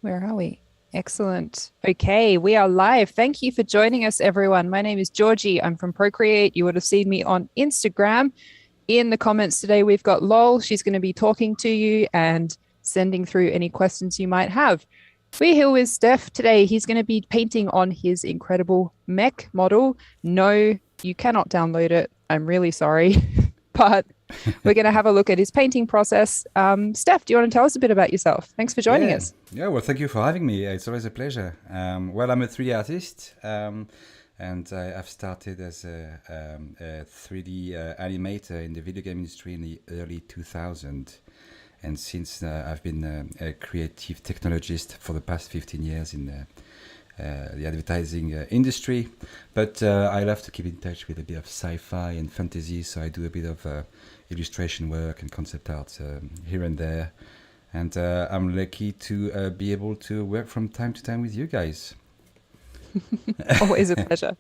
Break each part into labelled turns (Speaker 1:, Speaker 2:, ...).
Speaker 1: Where are we? Excellent. Okay, we are live. Thank you for joining us, everyone. My name is Georgie. I'm from Procreate. You would have seen me on Instagram. In the comments today, we've got Lol. She's going to be talking to you and sending through any questions you might have. We're here with Steph today. He's going to be painting on his incredible Mech model. No, you cannot download it. I'm really sorry, but we're going to have a look at his painting process. Steph, do you want to tell us a bit about yourself? Thanks for joining us.
Speaker 2: Yeah. Well, thank you for having me. It's always a pleasure. Well, I'm a 3D artist, and I've started as a 3D animator in the video game industry in the early 2000s. And since I've been a creative technologist for the past 15 years in the advertising industry. But I love to keep in touch with a bit of sci-fi and fantasy, so I do a bit of illustration work and concept art here and there. And I'm lucky to be able to work from time to time with you guys.
Speaker 1: Always a pleasure.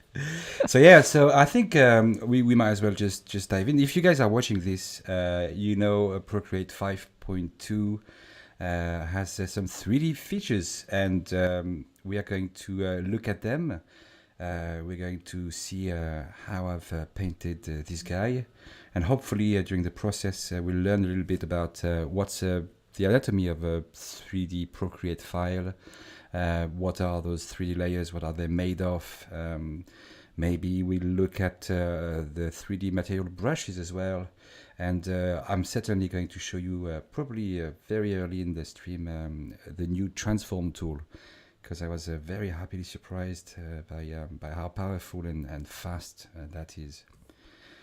Speaker 2: So I think we might as well just dive in. If you guys are watching this, Procreate 5.2 has some 3D features, and we are going to look at them. We're going to see how I've painted this guy, and hopefully during the process we'll learn a little bit about what's the anatomy of a 3D Procreate file. What are those 3D layers? What are they made of? Maybe we'll look at the 3D material brushes as well. And I'm certainly going to show you probably very early in the stream the new transform tool, because I was very happily surprised by how powerful and fast that is.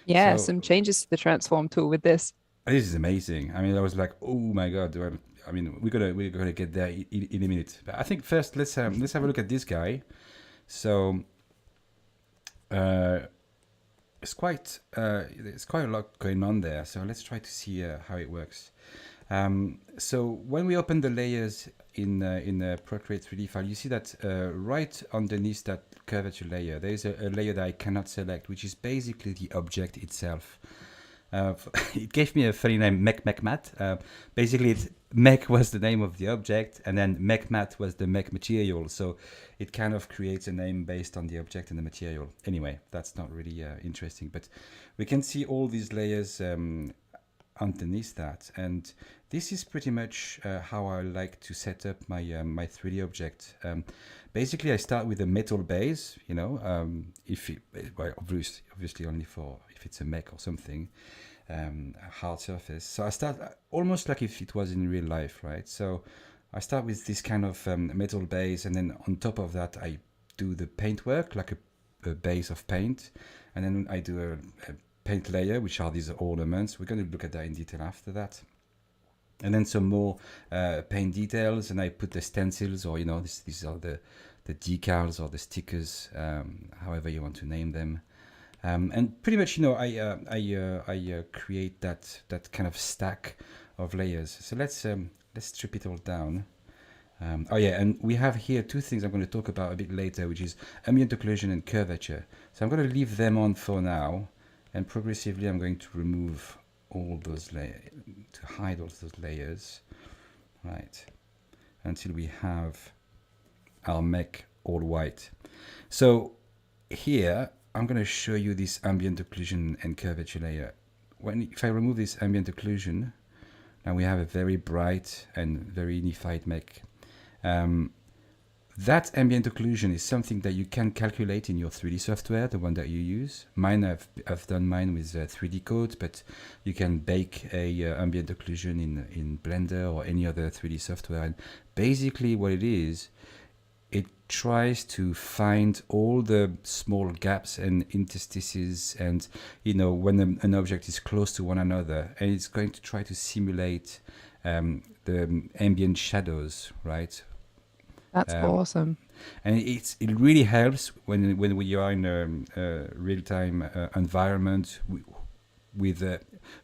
Speaker 1: Yeah, some changes to the transform tool with this.
Speaker 2: This is amazing. I mean, I was like, oh my god. Well, I mean, we're gonna get there in a minute. But I think first let's have a look at this guy. So it's quite a lot going on there. So let's try to see how it works. So when we open the layers in the Procreate 3D file, you see that right underneath that curvature layer, there is a layer that I cannot select, which is basically the object itself. It gave me a funny name, Mech Mat. Basically, Mech was the name of the object, and then Mech Mat was the Mech material. So it kind of creates a name based on the object and the material. Anyway, that's not really interesting, but we can see all these layers underneath that, and this is pretty much how I like to set up my my 3D object. Basically, I start with a metal base, obviously only for if it's a mech or something, a hard surface. So I start almost like if it was in real life, right? So I start with this kind of metal base, and then on top of that, I do the paint work, like a base of paint, and then I do a paint layer, which are these ornaments. We're going to look at that in detail after that. And then some more paint details, and I put the stencils, or these are the decals or the stickers, however you want to name them. And pretty much, I create that kind of stack of layers. So let's strip it all down. And we have here two things I'm going to talk about a bit later, which is ambient occlusion and curvature. So I'm going to leave them on for now, and progressively I'm going to remove all those layers, to hide all those layers, right, until we have our mech all white. So here I'm going to show you this ambient occlusion and curvature layer. If I remove this ambient occlusion, now we have a very bright and very unified mech. That ambient occlusion is something that you can calculate in your 3D software, the one that you use. I've done mine with 3D Code, but you can bake a ambient occlusion in Blender or any other 3D software. And basically what it is, it tries to find all the small gaps and interstices, and when an object is close to one another, and it's going to try to simulate the ambient shadows, right?
Speaker 1: That's awesome.
Speaker 2: And it really helps when we are in a real-time environment with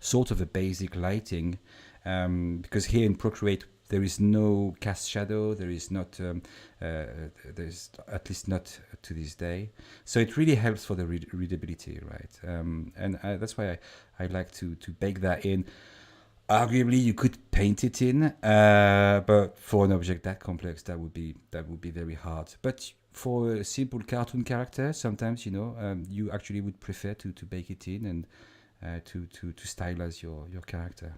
Speaker 2: sort of a basic lighting, because here in Procreate there is no cast shadow. There is not. There's at least not to this day. So it really helps for the readability, right? And that's why I like to bake that in. Arguably, you could paint it in, but for an object that complex, that would be very hard. But for a simple cartoon character, sometimes you actually would prefer to bake it in and to stylize your character.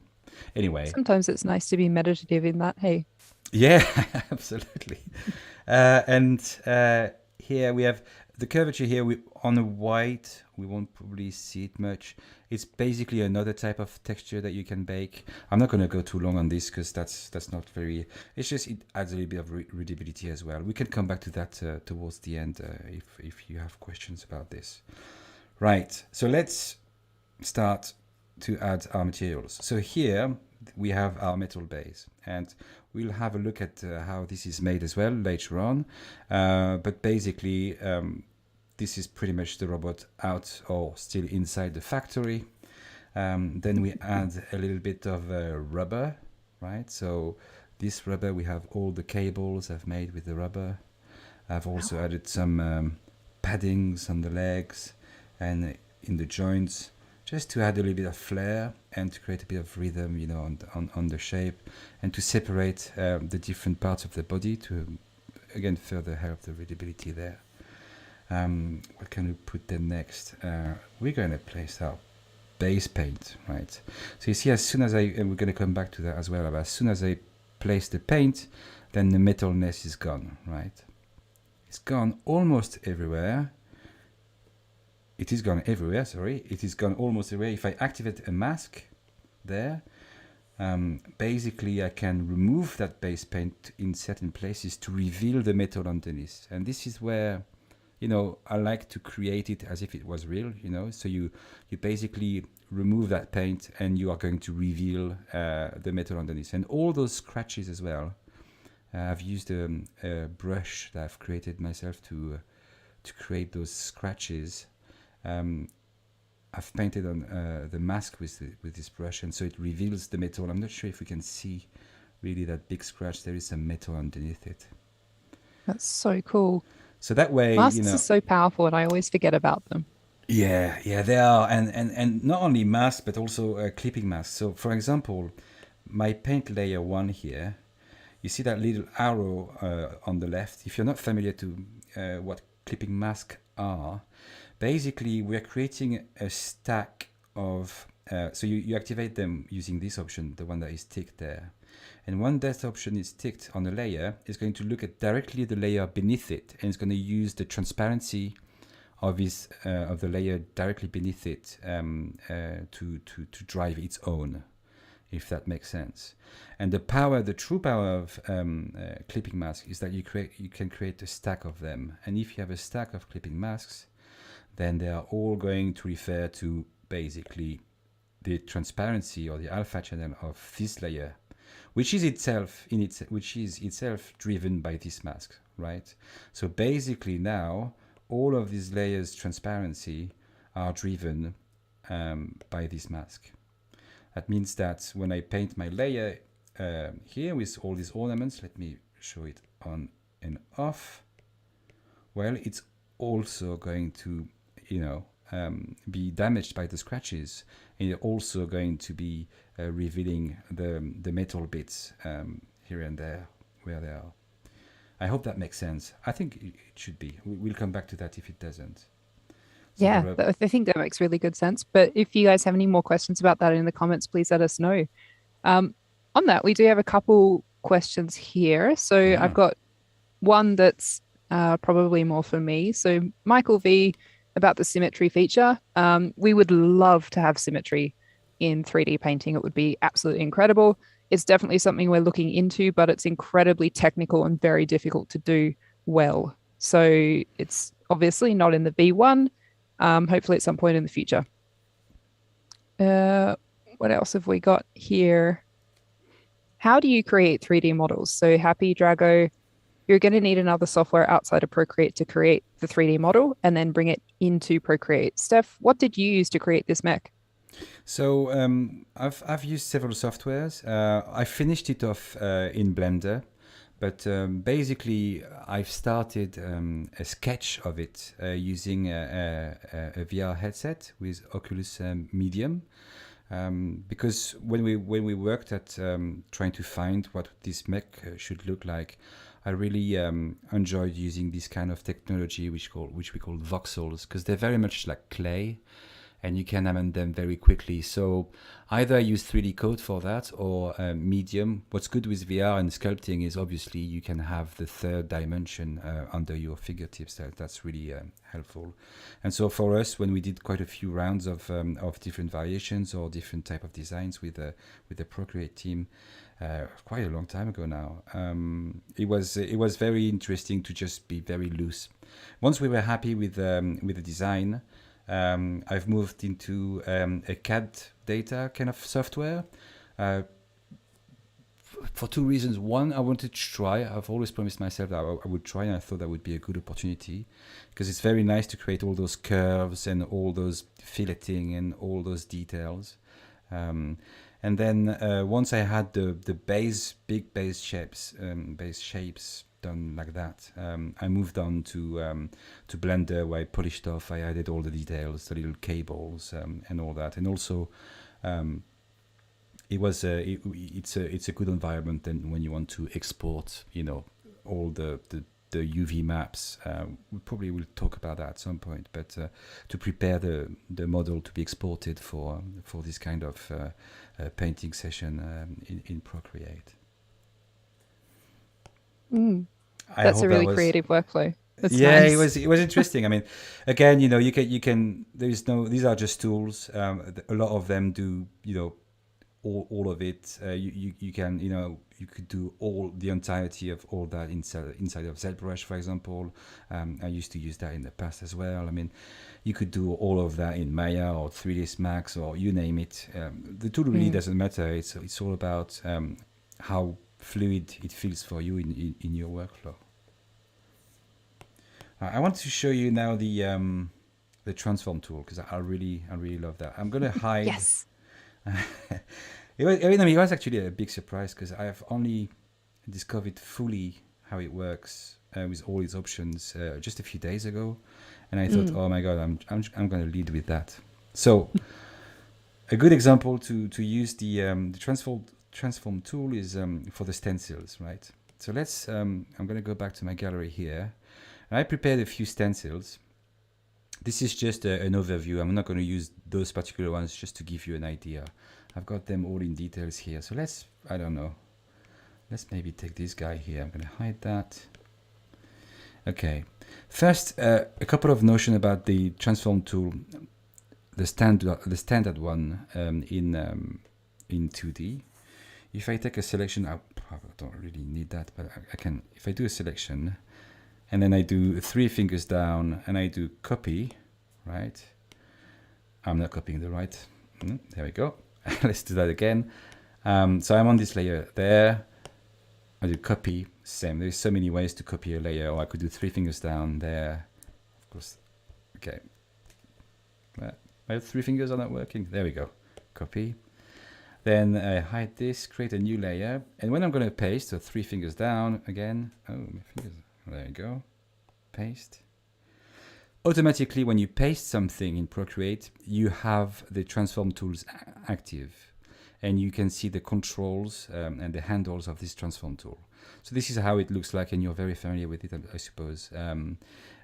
Speaker 2: Anyway,
Speaker 1: Sometimes it's nice to be meditative in that. Hey,
Speaker 2: yeah, absolutely. And here we have the curvature here on the white. We won't probably see it much. It's basically another type of texture that you can bake. I'm not going to go too long on this because that's not very. It's just it adds a little bit of readability as well. We can come back to that towards the end if you have questions about this. Right. So let's start to add our materials. So here we have our metal base, and we'll have a look at how this is made as well later on. But basically, this is pretty much the robot out or still inside the factory. Then we add a little bit of rubber, right? So this rubber, we have all the cables I've made with the rubber. I've also added some paddings on the legs and in the joints, just to add a little bit of flair and to create a bit of rhythm, on the shape, and to separate the different parts of the body to, again, further help the readability there. What can we put then next? We're going to place our base paint, right? So you see, as soon as and we're going to come back to that as well, but as soon as I place the paint, then the metalness is gone, right? It's gone almost everywhere. It is gone everywhere, sorry. It is gone almost everywhere. If I activate a mask there, basically I can remove that base paint in certain places to reveal the metal underneath. And this is where, I like to create it as if it was real, So you basically remove that paint and you are going to reveal the metal underneath. And all those scratches as well. I've used a brush that I've created myself to create those scratches. I've painted on the mask with this brush, and so it reveals the metal. I'm not sure if we can see really that big scratch. There is some metal underneath it.
Speaker 1: that's so cool.
Speaker 2: So that way,
Speaker 1: Masks are so powerful, and I always forget about them.
Speaker 2: Yeah, they are, and not only masks but also clipping masks. So, for example, my paint layer 1 here, you see that little arrow on the left. If you're not familiar to what clipping masks are, basically we're creating a stack of. So you activate them using this option, the one that is ticked there. And when that option is ticked on a layer, it's going to look at directly the layer beneath it, and it's going to use the transparency of the layer directly beneath it to drive its own, if that makes sense. And the true power of clipping masks is that you can create a stack of them. And if you have a stack of clipping masks, then they are all going to refer to basically the transparency or the alpha channel of this layer, which is itself driven by this mask, right? So basically now all of these layers transparency are driven by this mask. That means that when I paint my layer here with all these ornaments, let me show it on and off. Well, it's also going to, be damaged by the scratches, and it's also going to be revealing the metal bits here and there where they are. I hope that makes sense. I think it should be. We'll come back to that if it doesn't. So
Speaker 1: Yeah, I think that makes really good sense. But if you guys have any more questions about that in the comments, please let us know. On that, we do have a couple questions here. So I've got one that's probably more for me. So Michael V, about the symmetry feature. We would love to have symmetry in 3D painting. It would be absolutely incredible. It's definitely something we're looking into, but it's incredibly technical and very difficult to do well. So it's obviously not in the V1. Hopefully at some point in the future. What else have we got here? How do you create 3D models? So Happy Drago, you're going to need another software outside of Procreate to create the 3D model and then bring it into Procreate. Steph, what did you use to create this mech?
Speaker 2: So I've used several softwares. I finished it off in Blender, but basically I've started a sketch of it using a VR headset with Oculus Medium. Because when we worked at trying to find what this mech should look like, I really enjoyed using this kind of technology which we call voxels, because they're very much like clay, and you can amend them very quickly. So either I use 3D code for that, or medium. What's good with VR and sculpting is obviously you can have the third dimension under your fingertips. That's really helpful. And so for us, when we did quite a few rounds of different variations or different type of designs with the Procreate team, quite a long time ago now, it was very interesting to just be very loose. Once we were happy with the design, I've moved into a CAD data kind of software for two reasons. One, I wanted to try. I've always promised myself that I would try, and I thought that would be a good opportunity, because it's very nice to create all those curves and all those filleting and all those details. And then once I had the big base shapes done like that, I moved on to Blender, where I polished off. I added all the details, the little cables, and all that. And also, it's a good environment then when you want to export, all the UV maps. We probably will talk about that at some point, but to prepare the model to be exported for this kind of painting session in Procreate.
Speaker 1: That's a really creative workflow. That's
Speaker 2: yeah,
Speaker 1: nice.
Speaker 2: it was interesting. I mean, again, you can. These are just tools. A lot of them do, all of it. You can, you could do all the entirety of all that inside of ZBrush, for example. I used to use that in the past as well. I mean, you could do all of that in Maya or 3ds Max or you name it. The tool really doesn't matter. It's all about how fluid it feels for you in your workflow. I want to show you now the transform tool, because I really love that. I'm gonna hide.
Speaker 1: Yes.
Speaker 2: It was actually a big surprise, because I have only discovered fully how it works with all its options just a few days ago, and I thought, oh my god, I'm going to lead with that. So a good example to use the transform tool is for the stencils, right? So let's I'm going to go back to my gallery here, and I prepared a few stencils. This is just an overview. I'm not going to use those particular ones, just to give you an idea. I've got them all in details here. So let's maybe take this guy here. I'm going to hide that. Okay. First, a couple of notions about the transform tool, the standard one in 2D. If I take a selection, I don't really need that, but I can. If I do a selection, and then I do 3 fingers down, and I do copy, right? I'm not copying the right. There we go. Let's do that again. So I'm on this layer there. I do copy, same. There's so many ways to copy a layer, or I could do 3 fingers down there. Of course, okay. My 3 fingers are not working. There we go. Copy. Then I hide this, create a new layer. And when I'm going to paste, so 3 fingers down again. Oh, my fingers. There you go. Paste. Automatically, when you paste something in Procreate, you have the transform tools active, and you can see the controls and the handles of this transform tool. So this is how it looks like, and you're very familiar with it, I suppose. In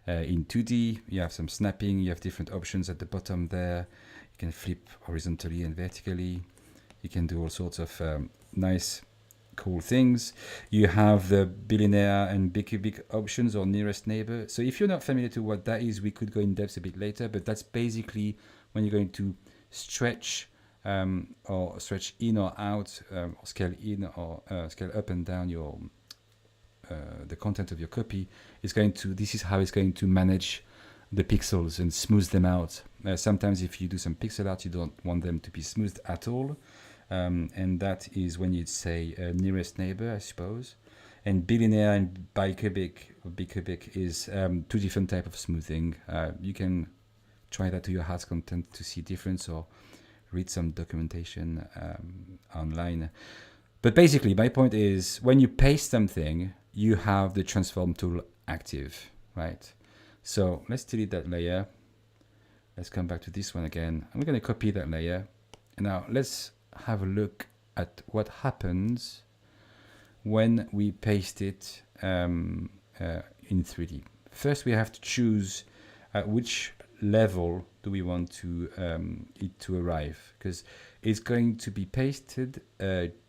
Speaker 2: 2D, you have some snapping, you have different options at the bottom there. You can flip horizontally and vertically. You can do all sorts of nice, cool things. You have the billionaire and bicubic options, or nearest neighbor. So if you're not familiar to what that is, we could go in depth a bit later, but that's basically when you're going to stretch or stretch in or out, or scale in or scale up and down your the content of your copy. This is how it's going to manage the pixels and smooth them out. Sometimes if you do some pixel art, you don't want them to be smoothed at all. And that is when you'd say nearest neighbor, I suppose. And billionaire and bicubic is 2 different type of smoothing. You can try that to your heart's content to see difference, or read some documentation online. But basically, my point is, when you paste something, you have the transform tool active, right? So let's delete that layer. Let's come back to this one again. I'm going to copy that layer. Now let's have a look at what happens when we paste it in 3D. First, we have to choose at which level do we want to it to arrive, because it's going to be pasted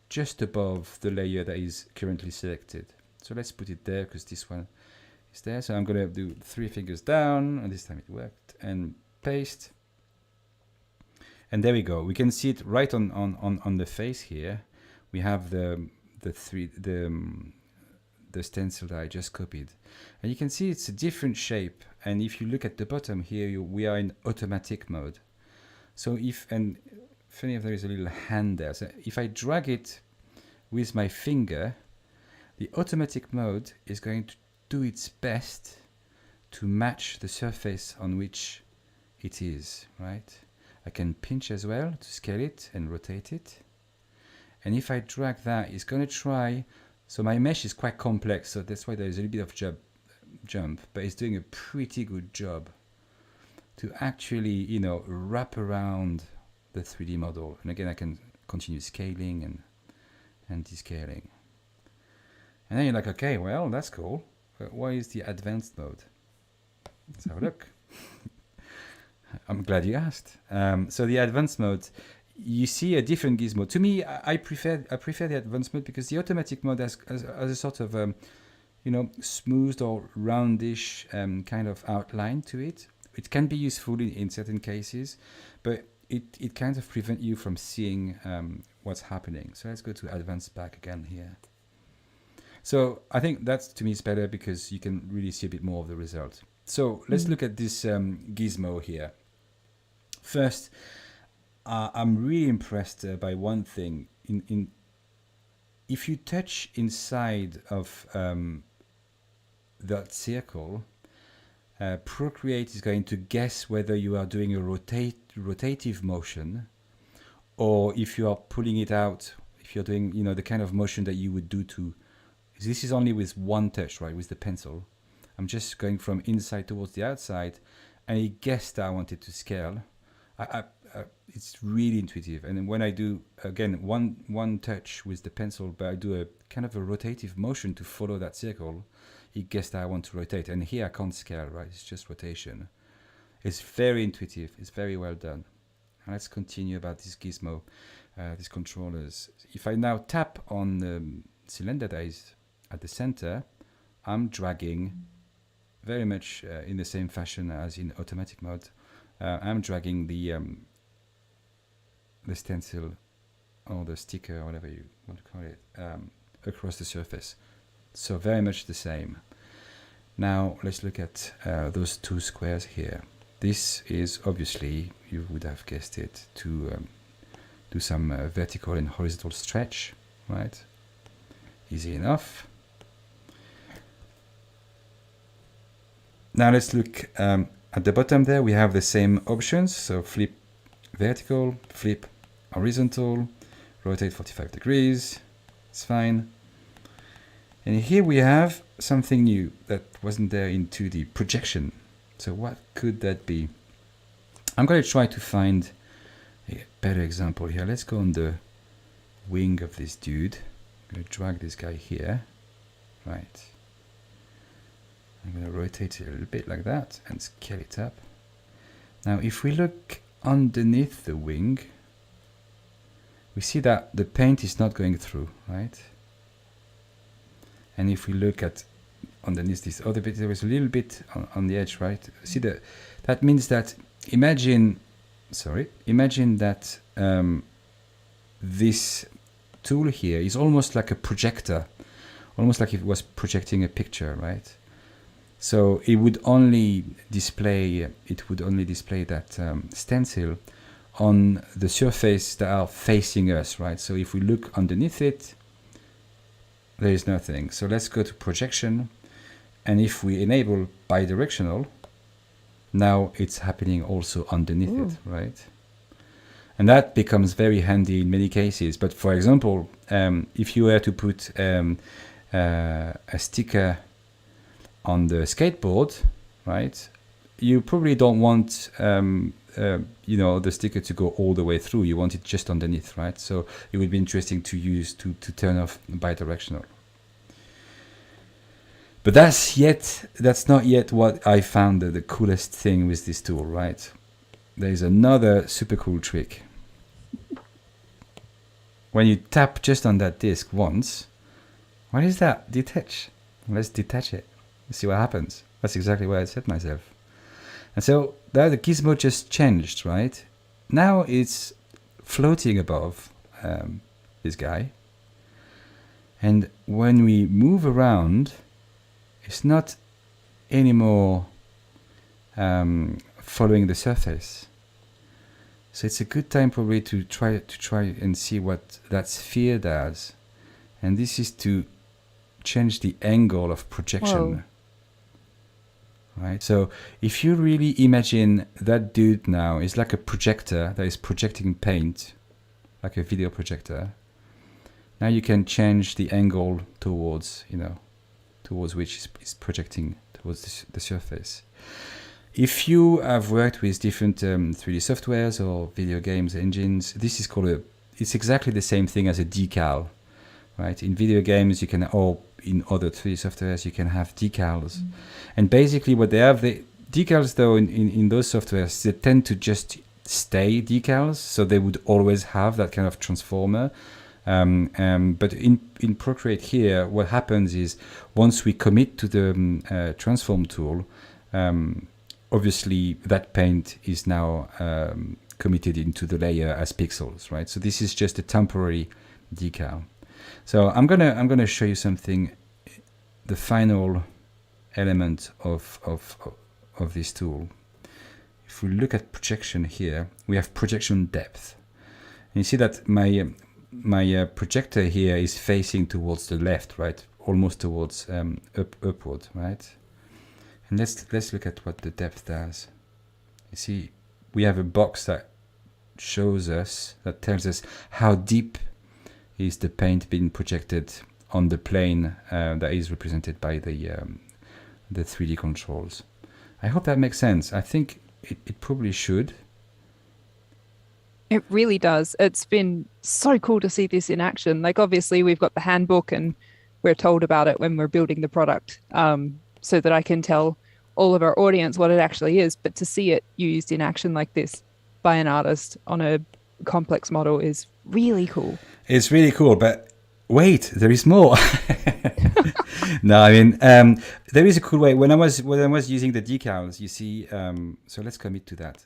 Speaker 2: just above the layer that is currently selected. So let's put it there because this one is there. So I'm going to do 3 fingers down, and this time it worked, and paste. And there we go. We can see it right on the face here. We have the stencil that I just copied, and you can see it's a different shape. And if you look at the bottom here, we are in automatic mode. So and funny if there is a little hand there. So if I drag it with my finger, the automatic mode is going to do its best to match the surface on which it is, right? I can pinch as well to scale it and rotate it. And if I drag that, it's going to try. So my mesh is quite complex, so that's why there's a little bit of jump, but it's doing a pretty good job to actually, you know, wrap around the 3D model. And again, I can continue scaling and descaling. And then you're like, okay, well, that's cool. But why is the advanced mode? Let's have a look. I'm glad you asked. So the advanced mode, you see a different gizmo. To me, I prefer the advanced mode because the automatic mode has a sort of you know, smoothed or roundish kind of outline to it. It can be useful in certain cases, but it kind of prevents you from seeing what's happening. So let's go to advanced back again here. So I think that's, to me, is better because you can really see a bit more of the result. So let's look at this gizmo here. First, I'm really impressed by one thing. If you touch inside of that circle, Procreate is going to guess whether you are doing a rotative motion, or if you are pulling it out, if you're doing, you know, the kind of motion that you would do to. This is only with one touch, right, with the pencil. I'm just going from inside towards the outside, and it guessed that I wanted to scale. It's really intuitive. And then when I do, again, one touch with the pencil, but I do a kind of a rotative motion to follow that circle, it guessed that I want to rotate. And here I can't scale, right? It's just rotation. It's very intuitive. It's very well done. And let's continue about this gizmo, these controllers. If I now tap on the cylinder that is at the center, I'm dragging very much in the same fashion as in automatic mode. I'm dragging the stencil or the sticker, or whatever you want to call it, across the surface. So very much the same. Now let's look at those 2 squares here. This is obviously, you would have guessed it, to do some vertical and horizontal stretch, right? Easy enough. Now let's look at the bottom there. We have the same options. So flip vertical, flip horizontal, rotate 45 degrees. It's fine. And here we have something new that wasn't there in 2D, projection. So what could that be? I'm going to try to find a better example here. Let's go on the wing of this dude. I'm going to drag this guy here. Right. I'm going to rotate it a little bit like that and scale it up. Now, if we look underneath the wing, we see that the paint is not going through, right? And if we look at underneath this other bit, there is a little bit on the edge, right? See that means that imagine that this tool here is almost like a projector, almost like it was projecting a picture, right? So it would only display that stencil on the surface that are facing us, right? So if we look underneath it, there is nothing. So let's go to projection, and if we enable bidirectional, now it's happening also underneath it, right? And that becomes very handy in many cases. But for example, if you were to put a sticker on the skateboard, right? you probably don't want you know, the sticker to go all the way through. You want it just underneath, right? So it would be interesting to use to turn off bidirectional. But that's not yet what I found the coolest thing with this tool, right? There's another super cool trick. When you tap just on that disc once, what is that? Detach. Let's detach it. Let's see what happens. That's exactly what I set myself. And so there the gizmo just changed, right? Now it's floating above this guy. And when we move around, it's not anymore following the surface. So it's a good time probably to try and see what that sphere does. And this is to change the angle of projection.
Speaker 1: Whoa.
Speaker 2: Right? So if you really imagine that dude now is like a projector that is projecting paint, like a video projector. Now you can change the angle towards, you know, towards which is projecting towards the surface. If you have worked with different 3D softwares or video games engines, this is called it's exactly the same thing as a decal, right? In video games, you can, or in other 3D softwares, you can have decals. Mm. And basically what they have, the decals though, in those softwares, they tend to just stay decals. So they would always have that kind of transformer. But in Procreate here, what happens is once we commit to the transform tool, obviously that paint is now committed into the layer as pixels, right? So this is just a temporary decal. So I'm gonna show you something, the final element of this tool. If we look at projection here, we have projection depth. And you see that my projector here is facing towards the left, right? Almost towards upward, right? And let's look at what the depth does. You see, we have a box that shows us, that tells us how deep is the paint being projected on the plane that is represented by the 3D controls. I hope that makes sense. I think it probably should.
Speaker 1: It really does. It's been so cool to see this in action. Like, obviously, we've got the handbook and we're told about it when we're building the product, so that I can tell all of our audience what it actually is. But to see it used in action like this by an artist on a complex model is really cool.
Speaker 2: It's really cool, but wait, there is more. No, I mean, there is a cool way. When I was using the decals, you see, so let's commit to that.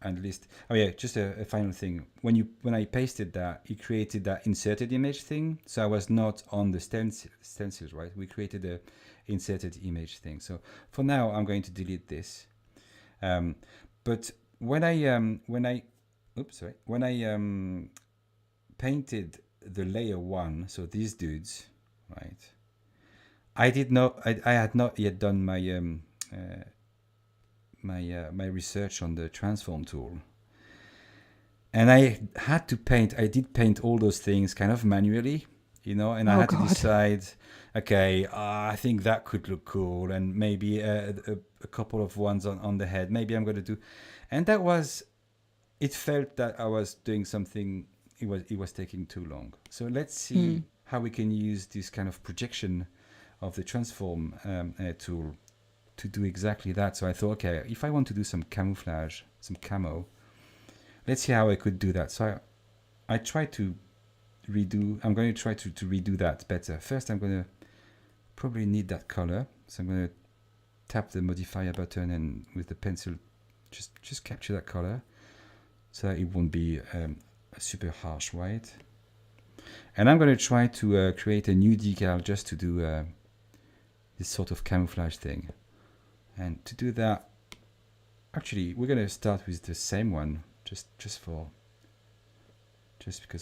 Speaker 2: And list. Oh yeah, just a final thing. When I pasted that, it created that inserted image thing. So I was not on the stencils, right? We created a inserted image thing. So for now, I'm going to delete this. But when I painted the layer 1, so these dudes, right? I had not yet done my my research on the transform tool, and I had to paint. I did paint all those things kind of manually, you know, and I had to decide, okay, I think that could look cool, and maybe a couple of ones on the head. Maybe I'm going to do, and it felt that I was doing something. It was taking too long. So let's see how we can use this kind of projection of the transform tool to do exactly that. So I thought, okay, if I want to do some camouflage, some camo, let's see how I could do that. So I tried to redo, I'm going to try to redo that better. First, I'm going to probably need that color. So I'm going to tap the modifier button and with the pencil, just capture that color so that it won't be a super harsh white. And I'm going to try to create a new decal just to do this sort of camouflage thing. And to do that, actually, we're going to start with the same one, just because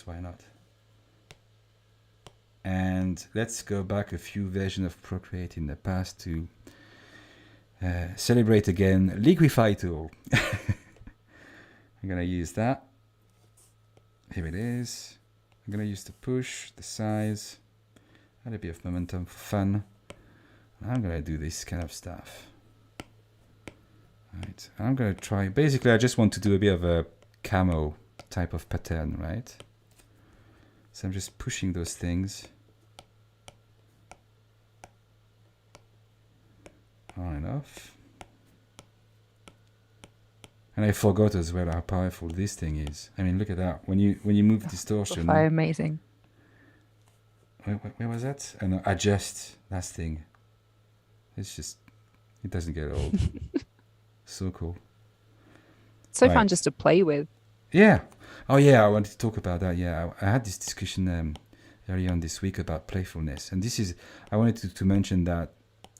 Speaker 2: why not? And let's go back a few versions of Procreate in the past to celebrate again Liquify tool. I'm going to use that. Here it is. I'm going to use the push, the size, add a bit of momentum for fun. I'm going to do this kind of stuff. Right, I'm gonna try, basically I just want to do a bit of a camo type of pattern, right? So I'm just pushing those things on and off. And I forgot as well how powerful this thing is. I mean, look at that. When you move distortion.
Speaker 1: Amazing.
Speaker 2: Where was that? And adjust, last thing. It's just, it doesn't get old. So cool.
Speaker 1: So fun just to play with.
Speaker 2: Yeah. Oh yeah, I wanted to talk about that. Yeah, I had this discussion earlier on this week about playfulness. And this is, I wanted to mention that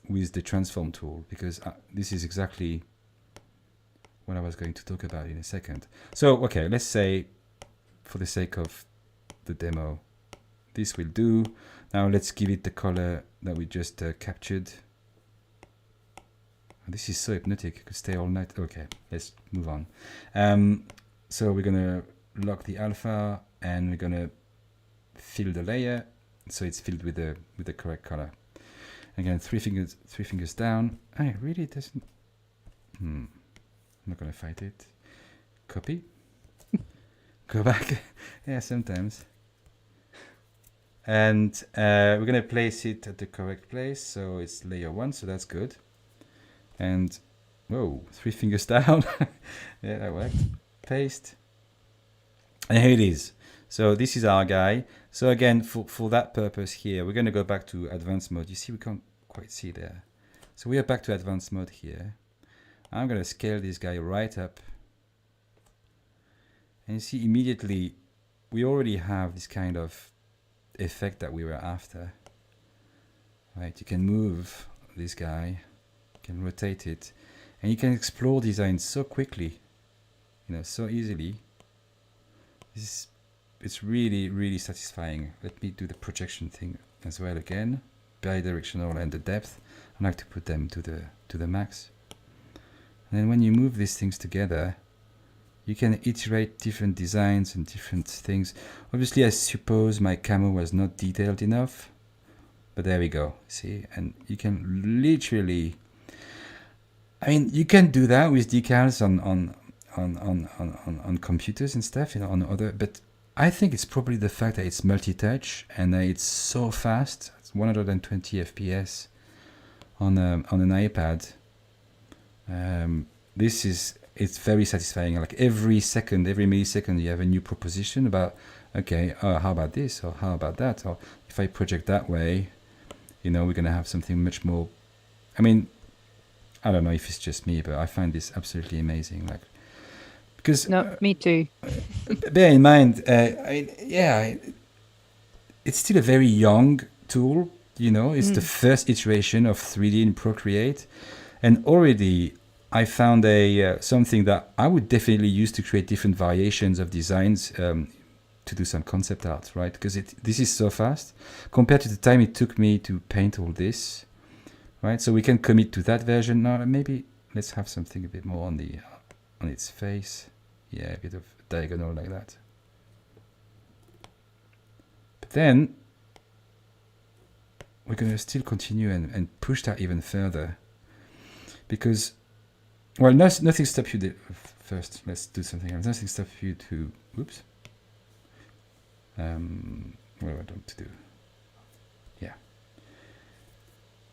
Speaker 2: with the transform tool, because this is exactly what I was going to talk about in a second. So, okay, let's say, for the sake of the demo, this will do. Now let's give it the color that we just captured. This is so hypnotic, it could stay all night. Okay, let's move on. So we're gonna lock the alpha and we're gonna fill the layer so it's filled with the correct color. Again, three fingers down. It really doesn't. I'm not gonna fight it. Copy. Go back. Yeah, sometimes. And we're gonna place it at the correct place, so it's layer 1, so that's good. And whoa, 3 fingers down. Yeah, that worked. Paste. And here it is. So this is our guy. So again, for that purpose here, we're going to go back to advanced mode. You see, we can't quite see there. So we are back to advanced mode here. I'm going to scale this guy right up. And you see immediately, we already have this kind of effect that we were after. Right, you can move this guy, you can rotate it, and you can explore design so quickly, so easily. It's really, really satisfying. Let me do the projection thing as well again, bidirectional and the depth. I like to put them to the max. And then when you move these things together, you can iterate different designs and different things. Obviously, I suppose my camo was not detailed enough, but there we go. See, and you can literally, I mean, you can do that with decals on computers and stuff, on other, but I think it's probably the fact that it's multi-touch and it's so fast. It's 120 FPS on an iPad. It's very satisfying. Like every millisecond, you have a new proposition about, okay, how about this, or how about that, or if I project that way, we're gonna have something much more. I mean, I don't know if it's just me, but I find this absolutely amazing. Like, because
Speaker 1: no, me too.
Speaker 2: Bear in mind, it's still a very young tool. It's the first iteration of 3D in Procreate, and already I found something that I would definitely use to create different variations of designs, to do some concept art, right? Because this is so fast compared to the time it took me to paint all this, right? So we can commit to that version now. Maybe let's have something a bit more on its face. Yeah, a bit of diagonal like that. But then we're going to still continue and push that even further, because, well, nothing stops you. First, let's do something else. Nothing stops you to, oops. What do I want to do? Yeah.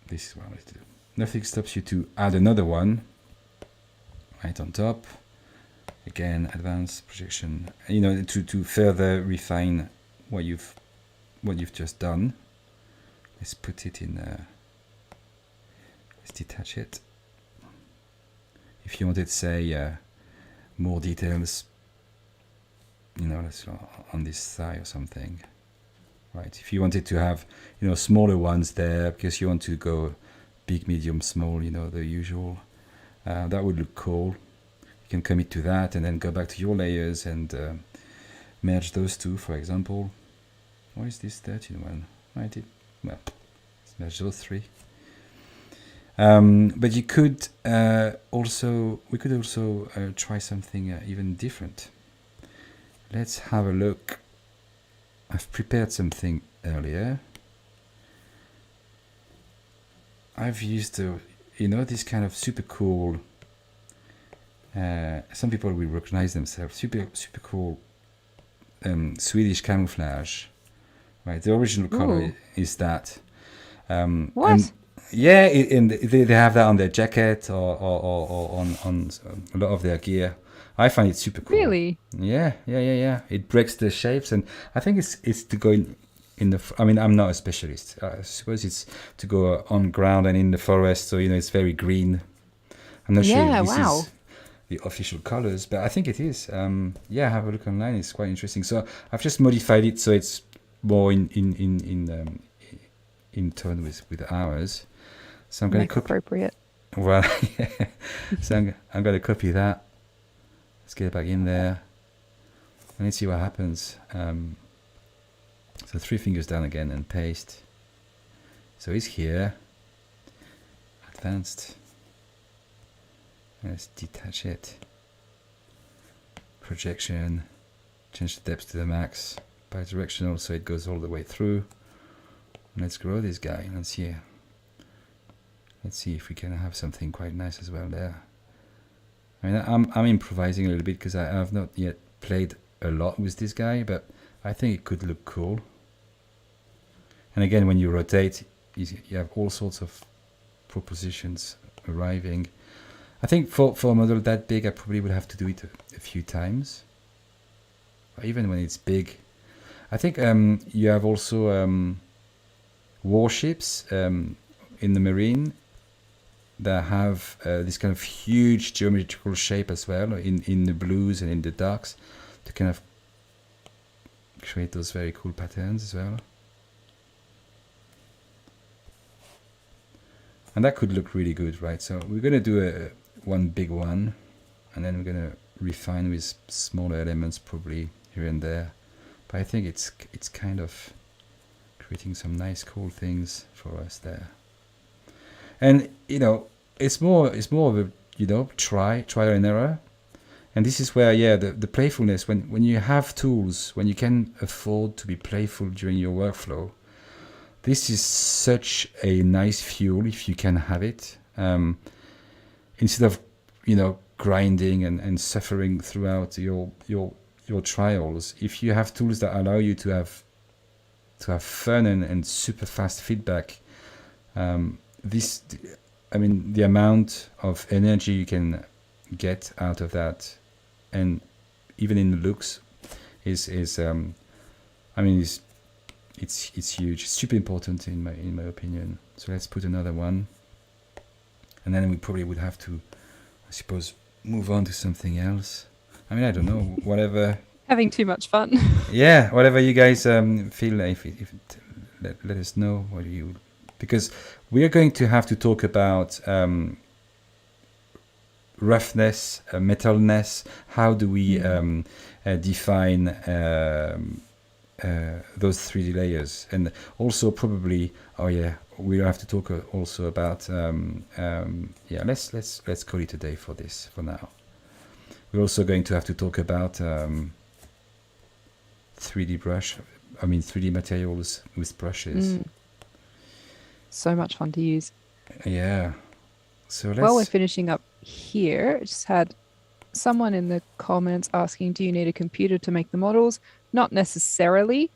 Speaker 2: This is what I want to do. Nothing stops you to add another one right on top. Again, advanced projection, to further refine what you've just done. Let's put it in, let's detach it. If you wanted, say, more details, let's on this thigh or something, right? If you wanted to have, smaller ones there because you want to go big, medium, small, the usual, that would look cool. You can commit to that and then go back to your layers and merge those two, for example. Why is this 13 one? Right, well, let's merge those 3. But you could we could also try something even different. Let's have a look. I've prepared something earlier. I've used this kind of super cool Some people will recognize themselves. Super cool Swedish camouflage. Right, the original color is that.
Speaker 1: What?
Speaker 2: And yeah, they have that on their jacket or on a lot of their gear. I find it super cool.
Speaker 1: Really?
Speaker 2: Yeah. It breaks the shapes, and I think it's to go in the. I mean, I'm not a specialist. I suppose it's to go on ground and in the forest, so it's very green. I'm not sure if this is the official colors, but I think it is. Have a look online. It's quite interesting. So I've just modified it so it's more in tone with ours. So I'm going to
Speaker 1: appropriate.
Speaker 2: Well, yeah. So I'm going to copy that. Let's get it back in there. And let's see what happens. So 3 fingers down again and paste. So it's here. Advanced. Let's detach it. Projection. Change the depth to the max. Bidirectional so it goes all the way through. Let's grow this guy. Let's see if we can have something quite nice as well there. I mean, I'm improvising a little bit because I have not yet played a lot with this guy, but I think it could look cool. And again, when you rotate, you have all sorts of propositions arriving. I think for a model that big, I probably would have to do it a few times. But even when it's big, I think you have also warships in the marine that have this kind of huge geometrical shape as well in the blues and in the darks to kind of create those very cool patterns as well. And that could look really good, right? So we're going to do one big one, and then we're going to refine with smaller elements probably here and there. But I think it's kind of creating some nice cool things for us there. And it's more of a trial and error. And this is where the playfulness, when you have tools, when you can afford to be playful during your workflow, this is such a nice fuel if you can have it. Instead of grinding and suffering throughout your trials, if you have tools that allow you to have fun and super fast feedback, the amount of energy you can get out of that, and even in the looks, is it's huge. It's super important in my opinion. So let's put another one, and then we probably would have to, I suppose, move on to something else. I mean, I don't know, whatever.
Speaker 1: Having too much fun.
Speaker 2: Yeah, whatever you guys feel. Let us know what you, because we are going to have to talk about roughness, metalness. How do we define those 3D layers? And also probably, we'll have to talk also about let's call it a day for this for now. We're also going to have to talk about 3D materials with brushes.
Speaker 1: So much fun to use.
Speaker 2: Yeah. So
Speaker 1: While we're finishing up here, I just had someone in the comments asking, do you need a computer to make the models? Not necessarily.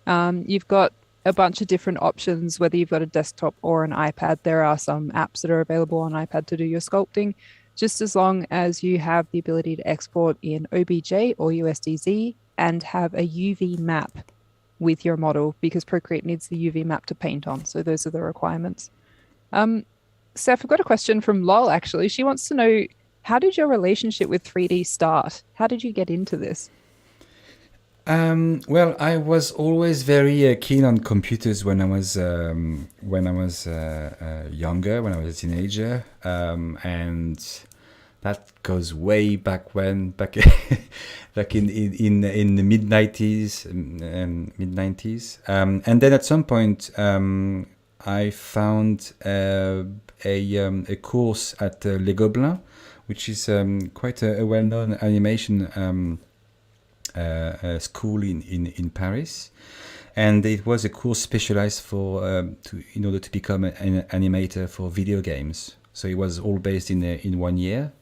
Speaker 1: You've got a bunch of different options, whether you've got a desktop or an iPad. There are some apps that are available on iPad to do your sculpting, just as long as you have the ability to export in OBJ or USDZ and have a UV map with your model, because Procreate needs the UV map to paint on. So those are the requirements. Steph, I've got a question from Lol, actually. She wants to know, how did your relationship with 3D start? How did you get into this?
Speaker 2: Well, I was always very keen on computers when I was younger, when I was a teenager, and that goes way back when, back in the mid 90s, and then at some point I found a course at Les Gobelins, which is quite a well-known animation school in Paris, and it was a course specialized in order to become an animator for video games. So it was all based in 1 year,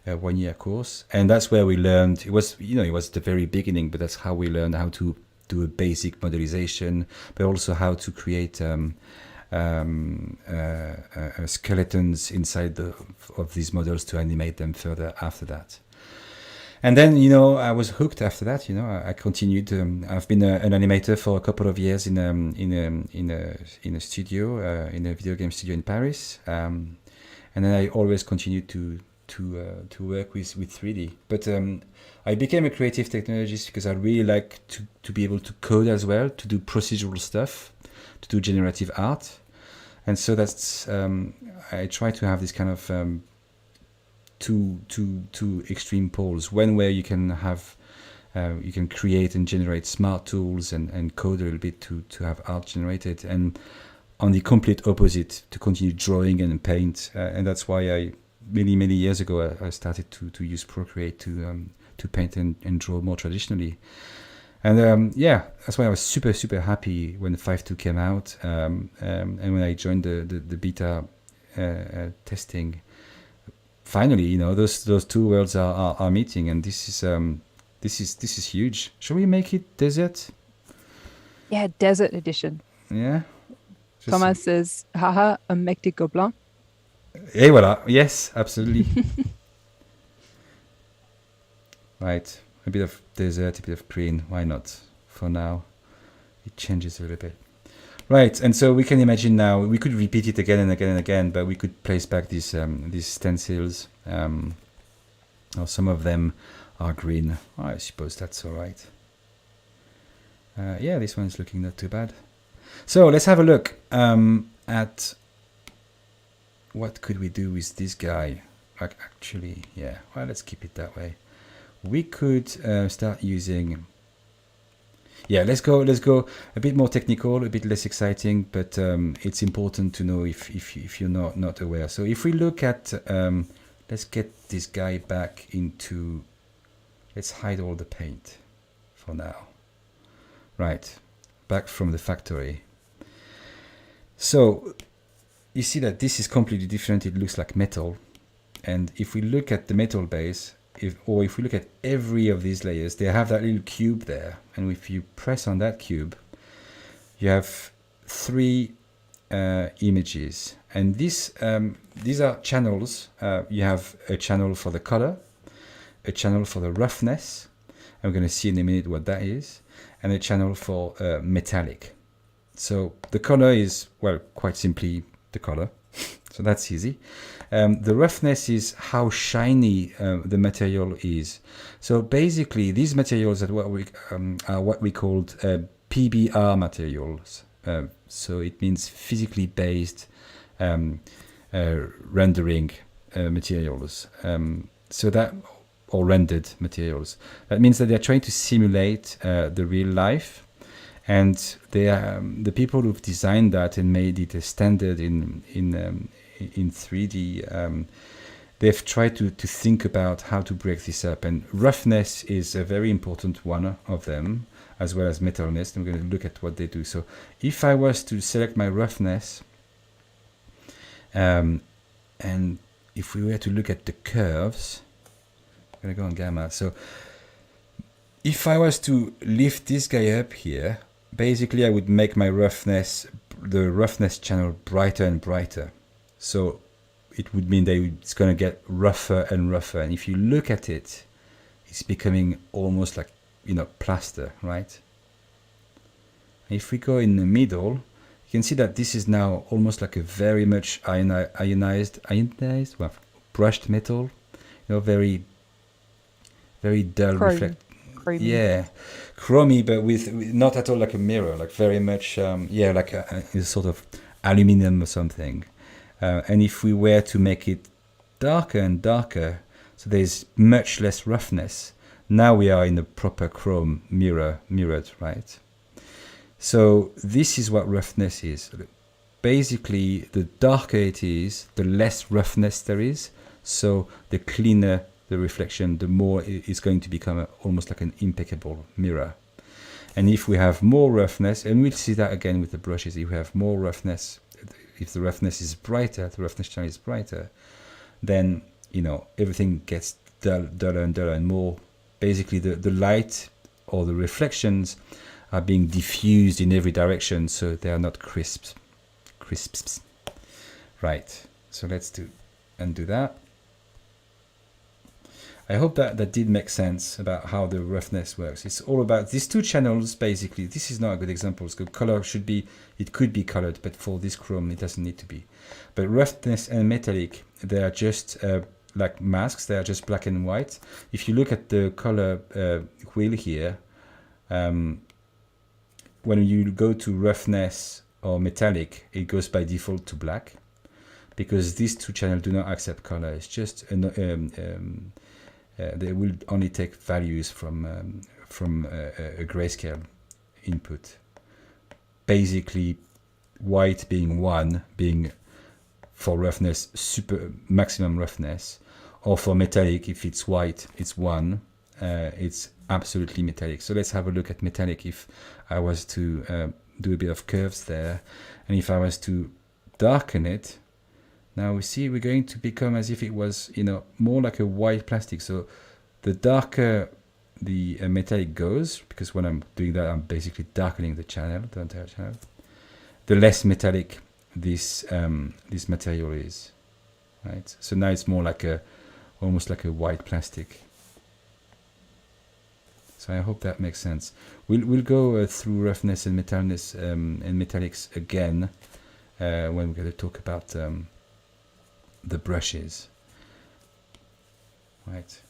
Speaker 2: 1 year course, and that's where we learned. It was the very beginning, but that's how we learned how to do a basic modelization, but also how to create skeletons inside of these models to animate them further after that. And then, I was hooked after that. I continued. I've been an animator for a couple of years in a studio, in a video game studio in Paris, and then I always continued to work with 3D. But I became a creative technologist because I really like to be able to code as well, to do procedural stuff, to do generative art. And so that's I try to have this kind of two extreme poles. One where you can have you can create and generate smart tools and code a little bit to have art generated, and on the complete opposite, to continue drawing and paint. And that's why I many years ago I started to use Procreate to paint and draw more traditionally. And that's why I was super happy when the 5.2 came out, and when I joined the beta testing. Finally, those two worlds are meeting, and this is huge. Shall we make it desert?
Speaker 1: Yeah, desert edition.
Speaker 2: Yeah.
Speaker 1: Thomas says, haha, un mec de gobelin.
Speaker 2: Et voilà. Yes, absolutely. Right. A bit of desert, a bit of green. Why not? For now, it changes a little bit. Right, and so we can imagine now, we could repeat it again and again and again, but we could place back these stencils. Or some of them are green. I suppose that's all right. Yeah, this one's looking not too bad. So let's have a look at what could we do with this guy. Actually, yeah, well, let's keep it that way. We could start using... Yeah, let's go a bit more technical, a bit less exciting, but it's important to know if you're not aware. So if we look at, let's get this guy back into, let's hide all the paint for now. Right, back from the factory. So you see that this is completely different. It looks like metal. And if we look at the metal base, if we look at every of these layers, they have that little cube there, and if you press on that cube, you have 3 images, and these are channels. You have a channel for the color, a channel for the roughness, and we're going to see in a minute what that is, and a channel for metallic. So the color is, well, quite simply the color. So that's easy. The roughness is how shiny the material is. So basically, these materials are what we called PBR materials. So it means physically based rendering materials. Or rendered materials. That means that they're trying to simulate the real life. And they the people who've designed that and made it a standard in 3D, they've tried to think about how to break this up. And roughness is a very important one of them, as well as metalness. And we're going to look at what they do. So if I was to select my roughness, and if we were to look at the curves, I'm going to go on gamma. So if I was to lift this guy up here, basically I would make my roughness, the roughness channel, brighter and brighter. So it would mean that it's going to get rougher and rougher. And if you look at it, it's becoming almost like, plaster, right? If we go in the middle, you can see that this is now almost like a very much ionized, well, brushed metal, very, very dull reflect.
Speaker 1: Chromy.
Speaker 2: Yeah, chromy, but with not at all like a mirror, like very much, like a sort of aluminum or something. And if we were to make it darker and darker, so there's much less roughness. Now we are in the proper chrome mirrored, right? So this is what roughness is. Basically, the darker it is, the less roughness there is. So the cleaner the reflection, the more it's going to become almost like an impeccable mirror. And if we have more roughness, and we'll see that again with the brushes, if we have more roughness, if the roughness is brighter, the roughness channel is brighter, then everything gets duller and duller and more. Basically, the light or the reflections are being diffused in every direction, so they are not crisps. Right. So let's undo that. I hope that did make sense about how the roughness works. It's all about these two channels, basically. This is not a good example. So color it could be colored, but for this chrome, it doesn't need to be. But roughness and metallic, they are just like masks. They are just black and white. If you look at the color wheel here, when you go to roughness or metallic, it goes by default to black, because these two channels do not accept color. It's just they will only take values from a grayscale input. Basically, white being 1, being for roughness super maximum roughness, or for metallic, if it's white, it's 1. It's absolutely metallic. So let's have a look at metallic. If I was to do a bit of curves there, and if I was to darken it, now we see we're going to become as if it was, more like a white plastic. So the darker the metallic goes, because when I'm doing that, I'm basically darkening the entire channel, the less metallic this material is, right? So now it's more like almost like a white plastic. So I hope that makes sense. We'll go through roughness and metalness and metallics again when we're going to talk about the brushes, right?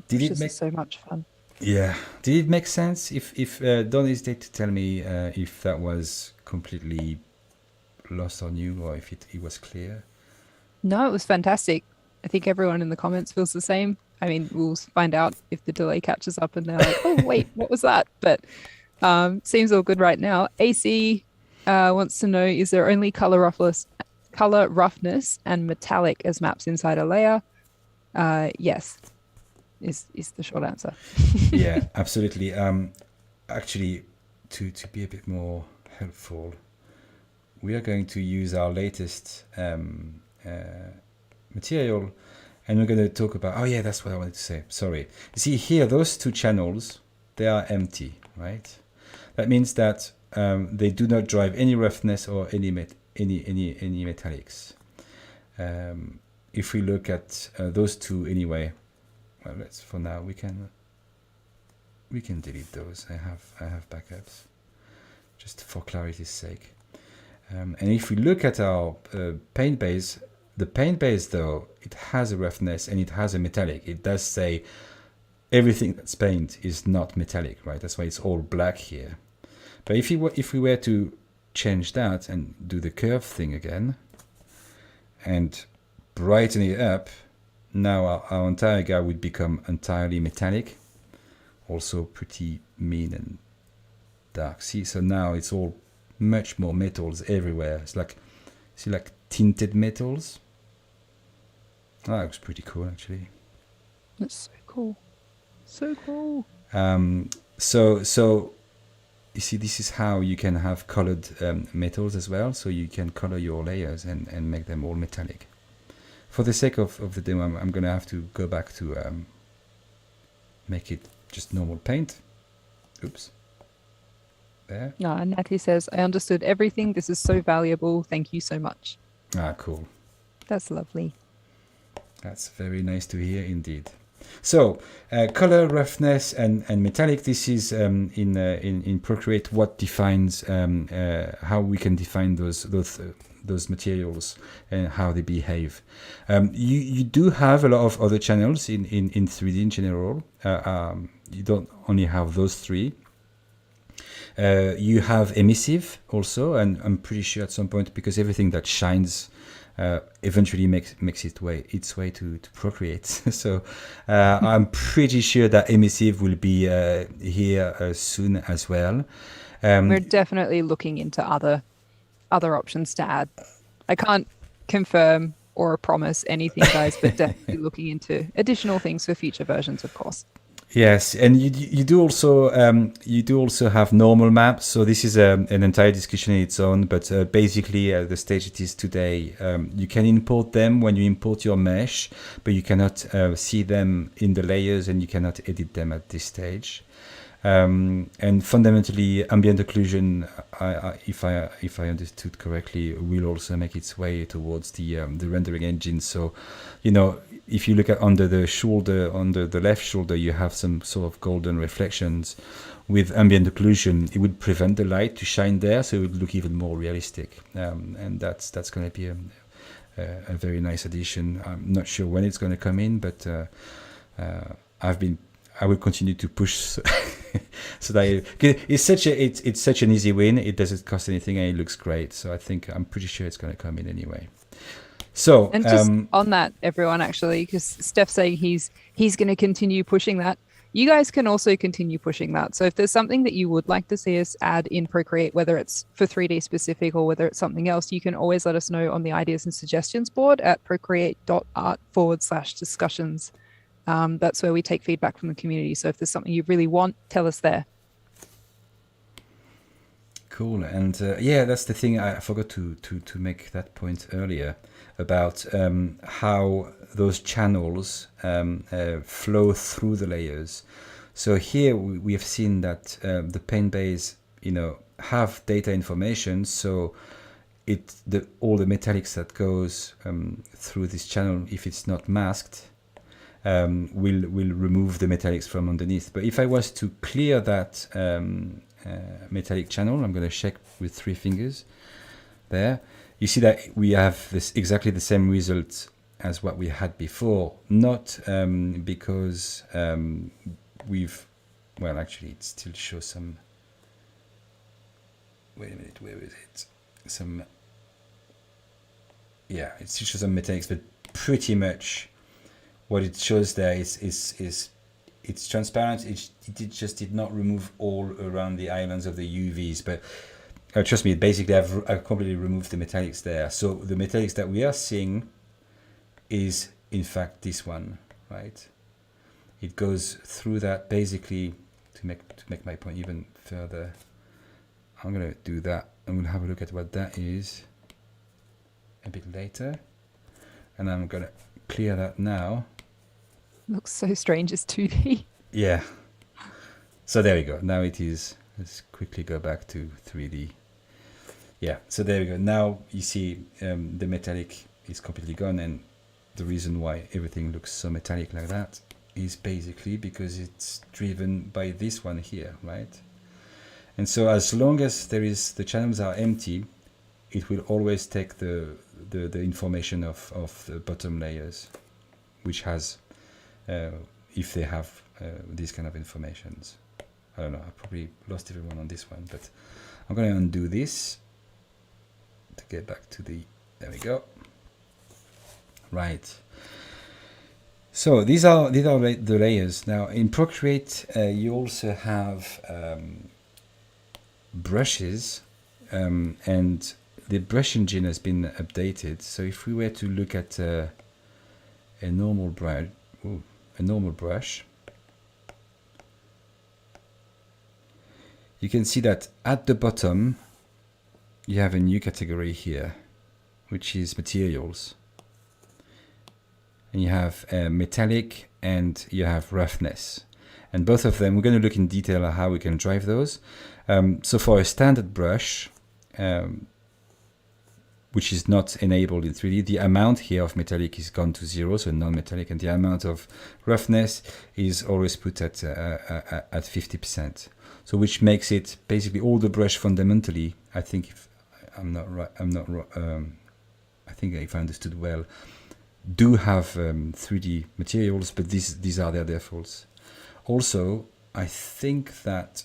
Speaker 2: Did it make
Speaker 1: so much fun?
Speaker 2: Yeah. Did it make sense? If don't hesitate to tell me if that was completely lost on you, or if it was clear.
Speaker 1: No, it was fantastic. I think everyone in the comments feels the same. I mean, we'll find out if the delay catches up and they're like, oh wait, what was that? But seems all good right now. AC wants to know, is there only color roughness and metallic as maps inside a layer? Yes, is the short answer.
Speaker 2: Yeah, absolutely. Actually, to be a bit more helpful, we are going to use our latest material, and we're going to talk about, oh yeah, that's what I wanted to say. Sorry. You see here, those two channels, they are empty, right? That means that they do not drive any roughness or any metallics. If we look at those two anyway, well, let's for now we can delete those. I have backups just for clarity's sake. And if we look at our paint base, the paint base though, it has a roughness and it has a metallic. It does say everything that's paint is not metallic, right? That's why it's all black here. But if we were to change that and do the curve thing again and brighten it up, now our entire guy would become entirely metallic, also pretty mean and dark. See, so now it's all much more metals everywhere. It's like, see, like tinted metals. Oh, that looks pretty cool, actually.
Speaker 1: That's so cool. So cool.
Speaker 2: So you see, this is how you can have colored metals as well. So you can color your layers and make them all metallic. For the sake of the demo, I'm going to have to go back to make it just normal paint. Oops. There.
Speaker 1: No, and Natty says, I understood everything. This is so valuable. Thank you so much.
Speaker 2: Ah, cool.
Speaker 1: That's lovely.
Speaker 2: That's very nice to hear indeed. So, color, roughness, and metallic. This is in Procreate what defines how we can define those materials and how they behave. You do have a lot of other channels in 3D in general. You don't only have those three. You have emissive also, and I'm pretty sure at some point, because everything that shines eventually makes its way to Procreate. So I'm pretty sure that emissive will be here soon as well.
Speaker 1: We're definitely looking into other options to add. I can't confirm or promise anything, guys, but definitely looking into additional things for future versions, of course.
Speaker 2: Yes, and you do also have normal maps. So this is an entire discussion in its own. But basically, the stage it is today, you can import them when you import your mesh, but you cannot see them in the layers, and you cannot edit them at this stage. And fundamentally, ambient occlusion, if I understood correctly, will also make its way towards the rendering engine. So, if you look at under the left shoulder, you have some sort of golden reflections. With ambient occlusion, it would prevent the light to shine there, so it would look even more realistic. And that's going to be a very nice addition. I'm not sure when it's going to come in, but I will continue to push so that it's such an easy win. It doesn't cost anything and it looks great. So I'm pretty sure it's going to come in anyway. So
Speaker 1: and just on that, everyone, actually, because Steph's saying he's going to continue pushing that. You guys can also continue pushing that. So if there's something that you would like to see us add in Procreate, whether it's for 3D specific or whether it's something else, you can always let us know on the ideas and suggestions board at procreate.art/discussions. That's where we take feedback from the community. So if there's something you really want, tell us there.
Speaker 2: Cool. And that's the thing. I forgot to make that point earlier about how those channels flow through the layers. So here we have seen that the paint bays, have data information. So all the metallics that goes through this channel, if it's not masked, will remove the metallics from underneath. But if I was to clear that metallic channel, I'm going to check with 3 fingers there. You see that we have exactly the same result as what we had before. Not because actually it still shows some. Wait a minute, where is it? It still shows some metallics, but pretty much what it shows there is it's transparent. It just did not remove all around the islands of the UVs, but trust me, basically I've completely removed the metallics there. So the metallics that we are seeing is in fact this one, right? It goes through that basically to make my point even further. I'm gonna do that. I'm gonna have a look at what that is a bit later, and I'm gonna clear that now.
Speaker 1: Looks so strange as 2D.
Speaker 2: Yeah. So there we go. Now it is. Let's quickly go back to 3D. Yeah. So there we go. Now you see the metallic is completely gone, and the reason why everything looks so metallic like that is basically because it's driven by this one here, right? And so as long as the channels are empty, it will always take the information of the bottom layers, which has if they have these kind of informations. I don't know, I probably lost everyone on this one, but I'm going to undo this to get back to there we go. Right. So these are the layers. Now in Procreate, you also have brushes, and the brush engine has been updated. So if we were to look at a normal brush, you can see that at the bottom you have a new category here, which is materials, and you have metallic and you have roughness, and both of them we're going to look in detail at how we can drive those. So for a standard brush, which is not enabled in 3D, the amount here of metallic is gone to 0, so non-metallic, and the amount of roughness is always put at 50%. So which makes it basically all the brush fundamentally. I think if I understood well, do have 3D materials, but these are their defaults. Also, I think that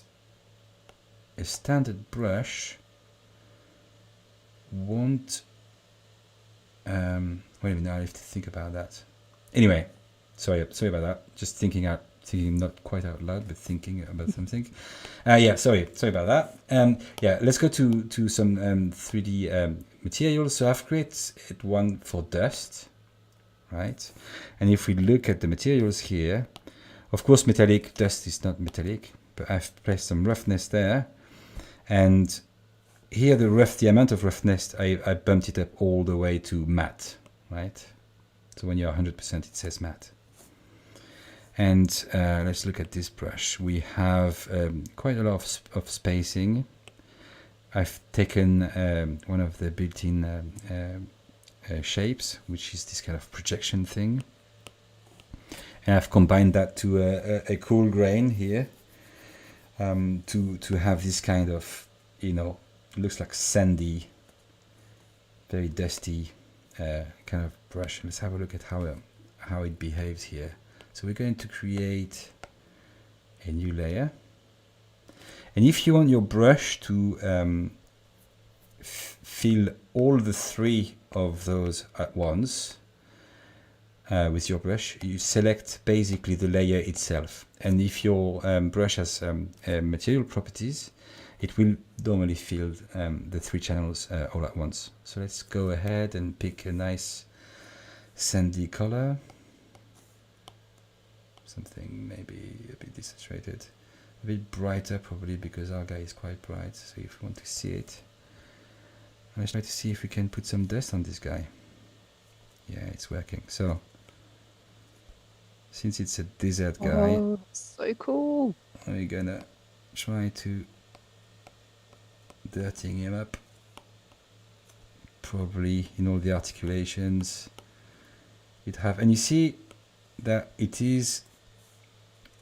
Speaker 2: a standard brush won't wait a minute, I have to think about that. Anyway, sorry about that. Just thinking not quite out loud, but thinking about something. Sorry about that. Let's go to some 3D materials. So I've created one for dust, right? And if we look at the materials here, Of course, metallic dust is not metallic, but I've placed some roughness there. And here the amount of roughness, I bumped it up all the way to matte, right? So when you're 100%, it says matte. And let's look at this brush. We have quite a lot of spacing. I've taken one of the built-in shapes, which is this kind of projection thing. And I've combined that to a cool grain here to have this kind of, you know, looks like sandy, very dusty kind of brush. Let's have a look at how it behaves here. So we're going to create a new layer. And if you want your brush to fill all the three of those at once with your brush, you select basically the layer itself. And if your brush has material properties, it will normally fill the three channels all at once. So let's go ahead and pick a nice sandy color. Something maybe a bit desaturated, a bit brighter probably, because our guy is quite bright. So if we want to see it, let's try to see if we can put some dust on this guy. Yeah, it's working. So since it's a desert guy,
Speaker 1: Oh, so cool.
Speaker 2: we're gonna try to dirtying him up, probably in all the articulations you'd have. And you see that it is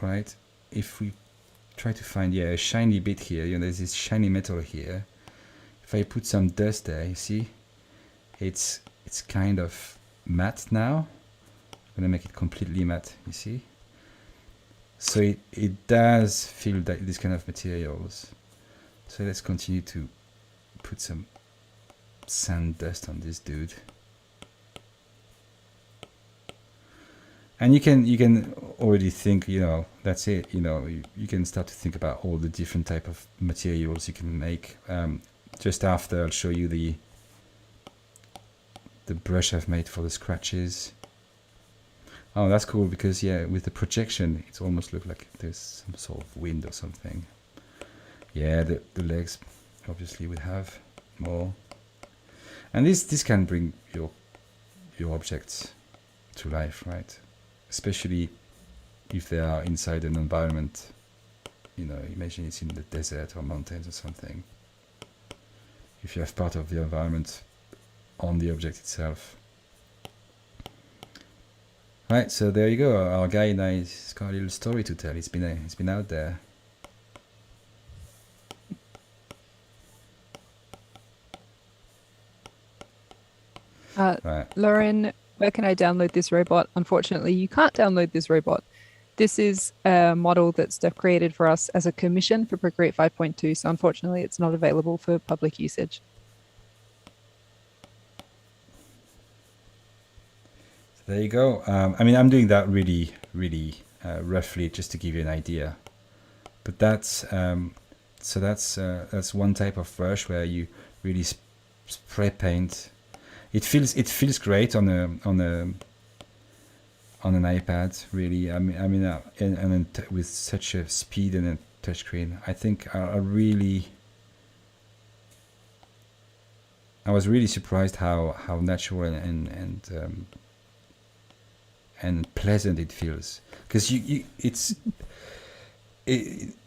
Speaker 2: right. If we try to find a shiny bit here, you know, there's this shiny metal here. If I put some dust there, you see it's kind of matte now. I'm gonna make it completely matte, you see. So it does feel that this kind of materials. So let's continue to put some sand dust on this dude. And you can already think, you know, that's it. You know, you can start to think about all the different type of materials you can make. Just after, I'll show you the brush I've made for the scratches. Oh, that's cool, because yeah, with the projection, it almost looks like there's some sort of wind or something. Yeah, the legs obviously would have more. And this can bring your objects to life, right? Especially if they are inside an environment, you know, imagine it's in the desert or mountains or something. If you have part of the environment on the object itself. Right, so there you go. Our guy now has got a little story to tell. It's been out there. Right.
Speaker 1: Lauren, where can I download this robot? Unfortunately, you can't download this robot. This is a model that Steph created for us as a commission for Procreate 5.2. So unfortunately, it's not available for public usage.
Speaker 2: There you go. I mean, I'm doing that really roughly just to give you an idea. But that's that's one type of brush where you really spray paint. It feels great on an iPad, really. I mean, and with such a speed and a touchscreen, I think I was really surprised how natural and pleasant it feels. Because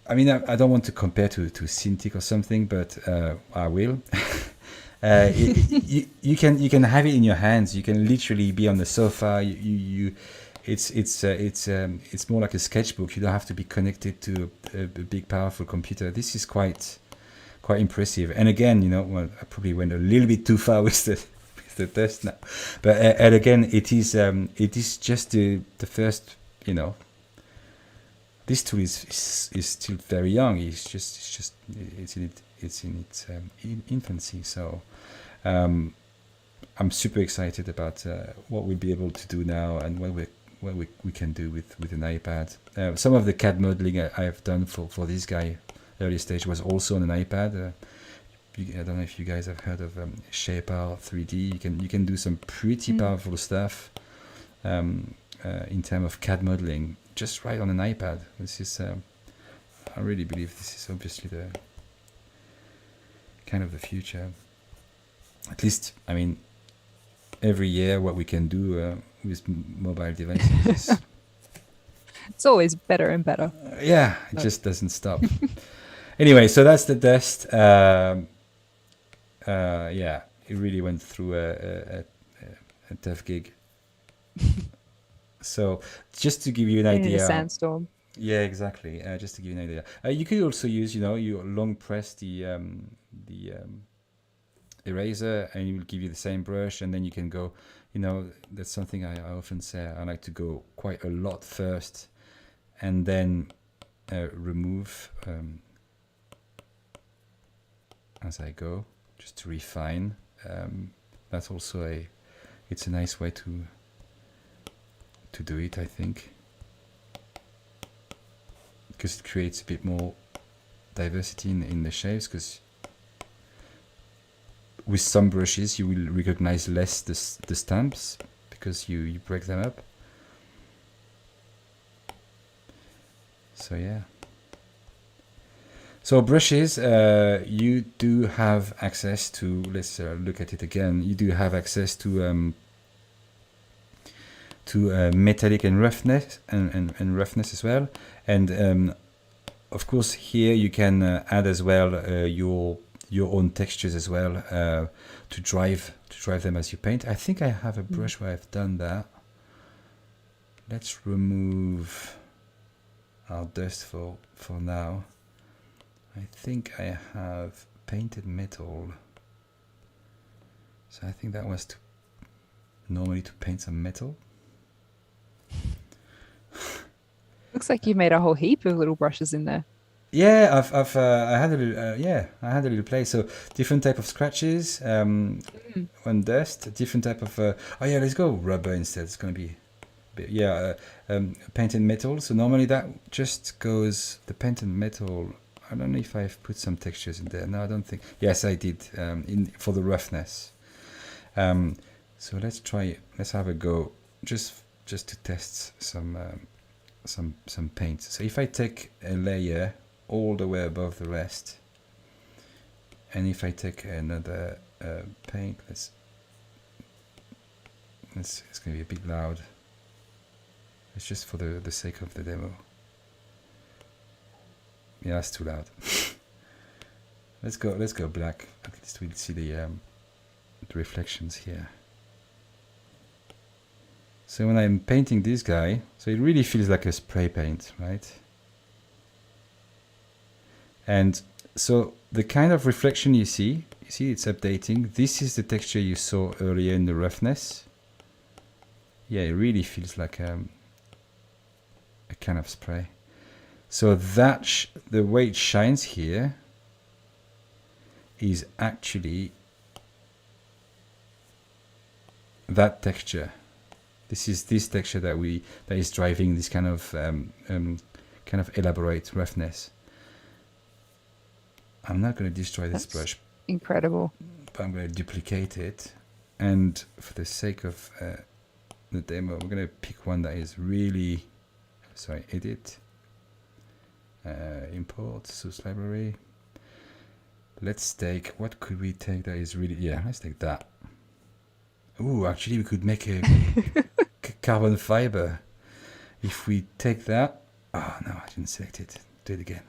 Speaker 2: I mean, I don't want to compare to Cintiq or something, but I will. You can have it in your hands. You can literally be on the sofa. It's more like a sketchbook. You don't have to be connected to a big powerful computer. This is quite impressive. And again, you know, well, I probably went a little bit too far with the test now, but and again, it is just the first. You know, this tool is still very young. It's in its infancy. So I'm super excited about what we'll be able to do now and what we can do with an iPad. Some of the CAD modeling I have done for this guy early stage was also on an iPad. I don't know if you guys have heard of Shaper 3D. You can do some pretty powerful stuff in terms of CAD modeling just right on an iPad. This is, I really believe this is obviously the kind of the future. At least, I mean, every year what we can do with mobile devices is,
Speaker 1: It's always better and better.
Speaker 2: yeah, it just doesn't stop. Anyway, so that's the dust. Yeah, it really went through a tough gig. So just to give you an
Speaker 1: In a
Speaker 2: idea,
Speaker 1: sandstorm.
Speaker 2: yeah, exactly. Just to give you an idea, you could also use, you long press the eraser, and it will give you the same brush, and then you can go. That's something I often say. I like to go quite a lot first, and then remove as I go, just to refine. That's also it's a nice way to do it, I think, because it creates a bit more diversity in the shapes, because with some brushes you will recognize less the stamps because you break them up. So yeah. So brushes, you do have access to, let's look at it again, you do have access to metallic and roughness and roughness as well, and of course here you can add as well your own textures as well, to drive them as you paint. I think I have a brush where I've done that. Let's remove our dust for now. I think I have painted metal, so I think that was normally to paint some metal.
Speaker 1: Looks like you made a whole heap of little brushes in there.
Speaker 2: Yeah, I had a little I had a little play. So different type of scratches, on dust, different type of oh yeah, let's go rubber instead. It's gonna be a bit, painted metal. So normally that just goes the painted metal. I don't know if I've put some textures in there. No, I don't think. Yes, I did, for the roughness. So let's have a go, just to test some paint. So if I take a layer all the way above the rest, and if I take another paint, it's going to be a bit loud. It's just for the sake of the demo. Yeah, it's too loud. Let's go black. At least we'll see the reflections here. So when I'm painting this guy, so it really feels like a spray paint, right? And so the kind of reflection you see it's updating. This is the texture you saw earlier in the roughness. Yeah, it really feels like a kind of spray. So that the way it shines here is actually that texture. This is this texture that is driving this kind of elaborate roughness. I'm not going to destroy this brush.
Speaker 1: Incredible.
Speaker 2: But I'm going to duplicate it, and for the sake of the demo, we're going to pick one that is really, edit, import, source library. Let's take, what could we take that is really, let's take that. Ooh, actually we could make a carbon fiber. If we take that, oh no, I didn't select it. Do it again.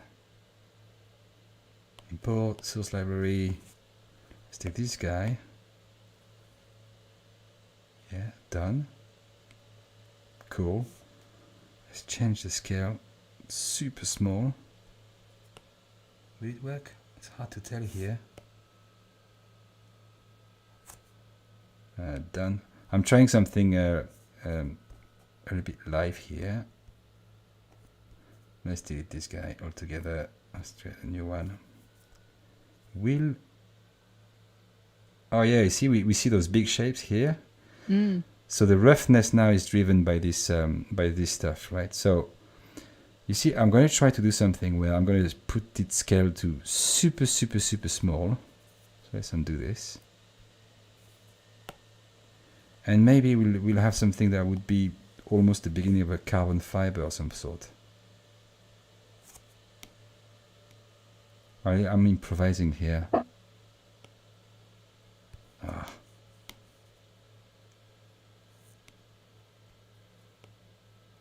Speaker 2: Import, source library. Let's take this guy. Yeah, done. Cool. Let's change the scale. Super small. Will it work? It's hard to tell here. Done. I'm trying something a little bit live here. Let's delete this guy altogether. Let's try a new one. Oh yeah, you see, we see those big shapes here. So the roughness now is driven by this stuff, right? So you see, I'm going to try to do something where I'm going to put it scale to super small. So let's undo this. And maybe we'll have something that would be almost the beginning of a carbon fiber of some sort. I'm improvising here. Ah.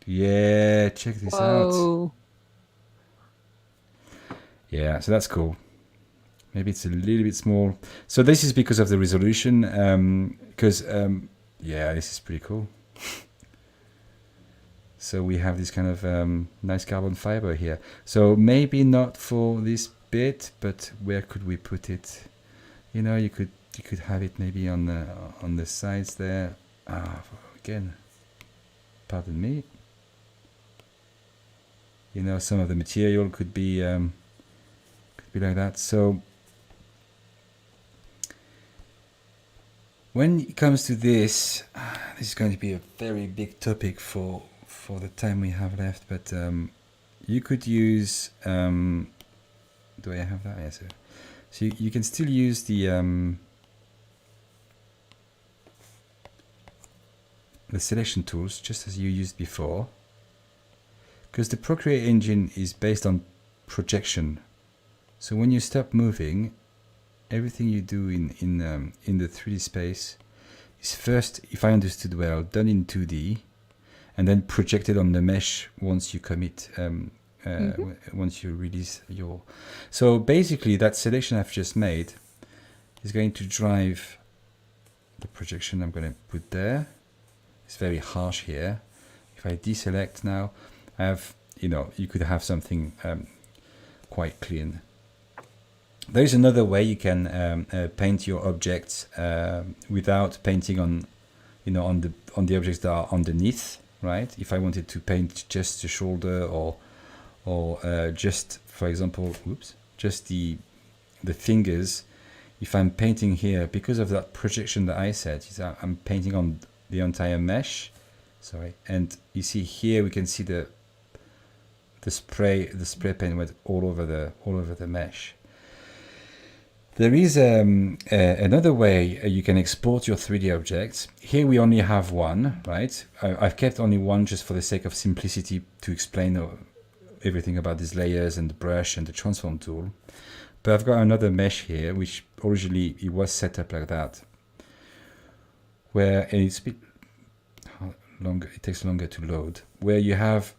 Speaker 2: Yeah, check this out. Yeah, so that's cool. Maybe it's a little bit small. So this is because of the resolution. Yeah, this is pretty cool. So we have this kind of nice carbon fiber here. So maybe not for this bit, but where could we put it? You know, you could have it maybe on the sides there. Again, pardon me. You know, some of the material could be like that. So when it comes to this, this is going to be a very big topic for the time we have left. But you could use. Do I have that? Yes. So you can still use the selection tools just as you used before, because the Procreate engine is based on projection. So when you stop moving, everything you do in the 3D space is first, if I understood well, done in 2D, and then projected on the mesh once you commit, once you release your. So basically, that selection I've just made is going to drive the projection I'm going to put there. It's very harsh here. If I deselect now, I have, you could have something quite clean. There is another way you can paint your objects without painting on, on the objects that are underneath, right? If I wanted to paint just the shoulder or just, for example, just the fingers. If I'm painting here, because of that projection that I said, I'm painting on the entire mesh. Sorry, and you see here we can see the spray paint went all over the mesh. There is another way you can export your 3D objects. Here we only have one, right? I've kept only one just for the sake of simplicity to explain everything about these layers and the brush and the transform tool. But I've got another mesh here, which originally it was set up like that, where it's a bit longer. It takes longer to load. Where you have,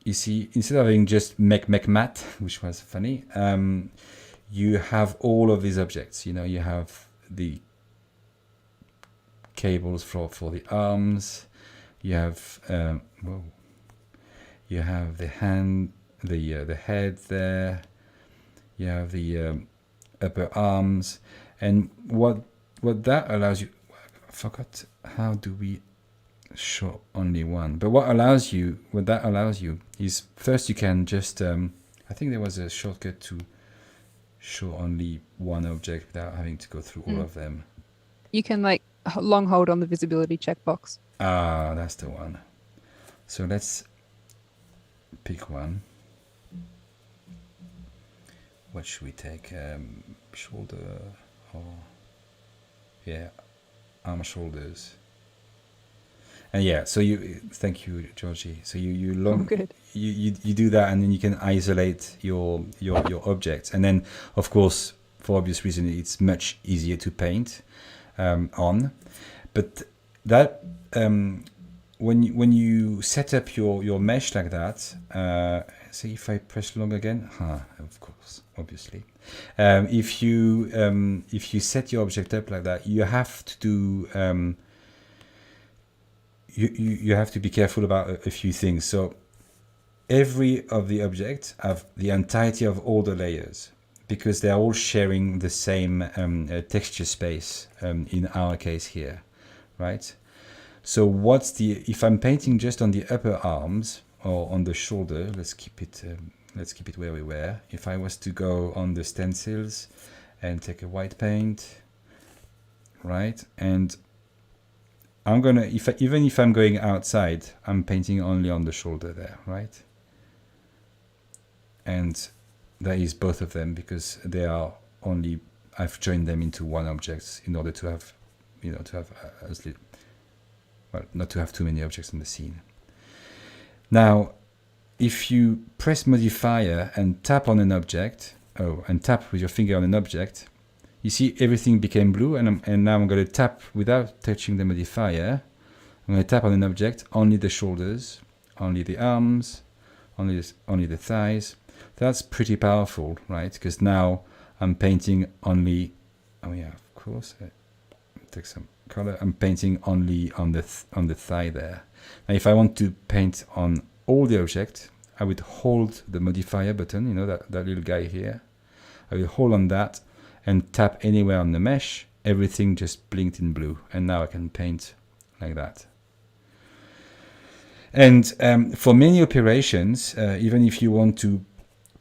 Speaker 2: you see, instead of having just Mech mat, which was funny, you have all of these objects. You have the cables for the arms. You have you have the hand, the head there. You have the upper arms, and what that allows you. I forgot how do we show only one. But what that allows you is, first you can just. I think there was a shortcut to show only one object without having to go through all of them.
Speaker 1: You can long hold on the visibility checkbox.
Speaker 2: Ah, that's the one. So let's pick one. What should we take? Shoulder or arm, shoulders. And so thank you, Georgie. So you do that, and then you can isolate your objects, and then of course, for obvious reason, it's much easier to paint on. But that when you set up your mesh like that, see if I press long again, of course, obviously. If you set your object up like that, you have to do. You have to be careful about a few things. So every of the objects have the entirety of all the layers, because they're all sharing the same texture space in our case here, right? So if I'm painting just on the upper arms or on the shoulder, let's keep it where we were. If I was to go on the stencils and take a white paint, right, and I'm gonna, even if I'm going outside, I'm painting only on the shoulder there, right? And that is both of them, because they are only, I've joined them into one object in order to have, as little. well, not to have too many objects in the scene. Now, if you press modifier and tap on an object, and tap with your finger on an object, you see everything became blue, and now I'm going to tap without touching the modifier. I'm going to tap on an object, only the shoulders, only the arms, only the thighs. That's pretty powerful, right? Because now I'm painting only, oh yeah, of course, take some color. I'm painting only on the thigh there. Now if I want to paint on all the object, I would hold the modifier button, you know, that little guy here. I will hold on that and tap anywhere on the mesh. Everything just blinked in blue, and now I can paint like that. And for many operations, even if you want to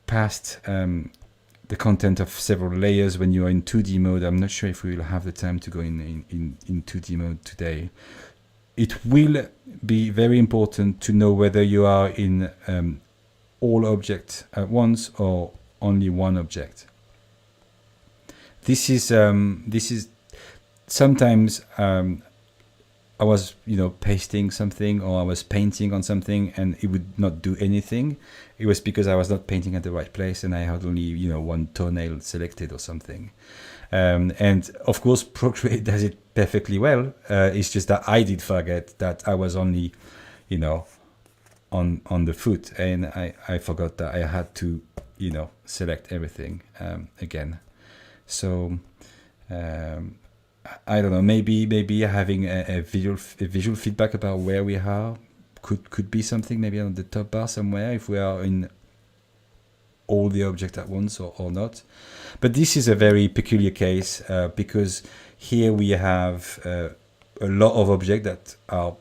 Speaker 2: pass the content of several layers when you are in 2D mode, I'm not sure if we will have the time to go in 2D mode today. It will be very important to know whether you are in all objects at once or only one object. This is sometimes I was, pasting something, or I was painting on something and it would not do anything. It was because I was not painting at the right place and I had only, one toenail selected or something. And of course, Procreate does it perfectly well. It's just that I did forget that I was only, on the foot, and I forgot that I had to, select everything again. So I don't know. Maybe having a visual feedback about where we are could be something. Maybe on the top bar somewhere, if we are in all the object at once or not. But this is a very peculiar case because here we have a lot of objects that are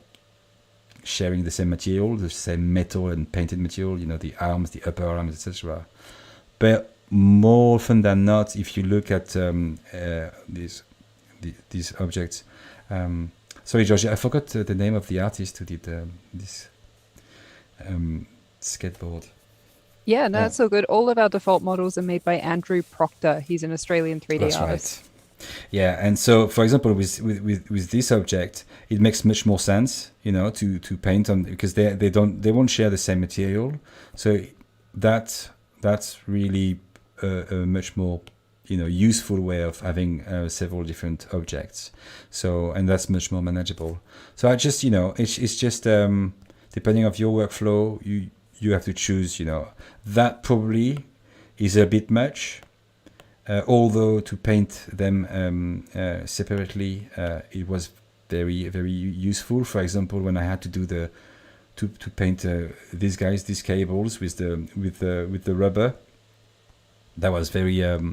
Speaker 2: sharing the same material, the same metal and painted material. The arms, the upper arms, etc. But more often than not, if you look at these objects, sorry, Georgie, I forgot the name of the artist who did this skateboard.
Speaker 1: Yeah, no, it's all good. All of our default models are made by Andrew Proctor. He's an Australian 3D
Speaker 2: That's
Speaker 1: artist.
Speaker 2: Right. Yeah, and so, for example, with this object, it makes much more sense, to paint on, because they won't share the same material. So that's really a much more useful way of having several different objects. So, and that's much more manageable. So I just it's just depending on your workflow, you have to choose. That probably is a bit much. Although to paint them separately, it was very, very useful. For example, when I had to do to paint these cables with the rubber, that was very it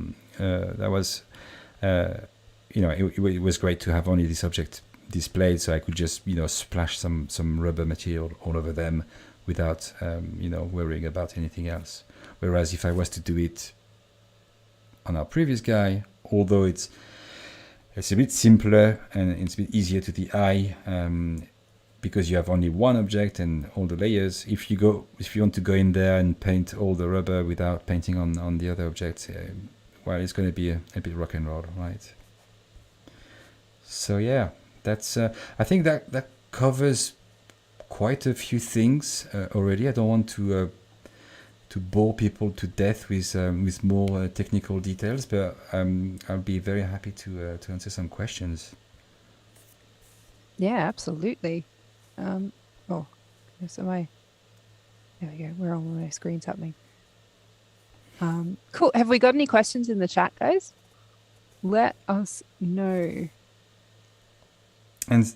Speaker 2: was great to have only this object displayed, so I could just splash some rubber material all over them without worrying about anything else. Whereas if I was to do it on our previous guy, although it's a bit simpler and it's a bit easier to the eye, because you have only one object and all the layers. If you want to go in there and paint all the rubber without painting on the other objects, well, it's going to be a bit rock and roll, right? So yeah, that's I think that covers quite a few things already. I don't want to bore people to death with more technical details, but I'll be very happy to answer some questions.
Speaker 1: Yeah, absolutely. Yes, am I? There we go. We're on my screen's happening. Cool. Have we got any questions in the chat, guys? Let us know.
Speaker 2: And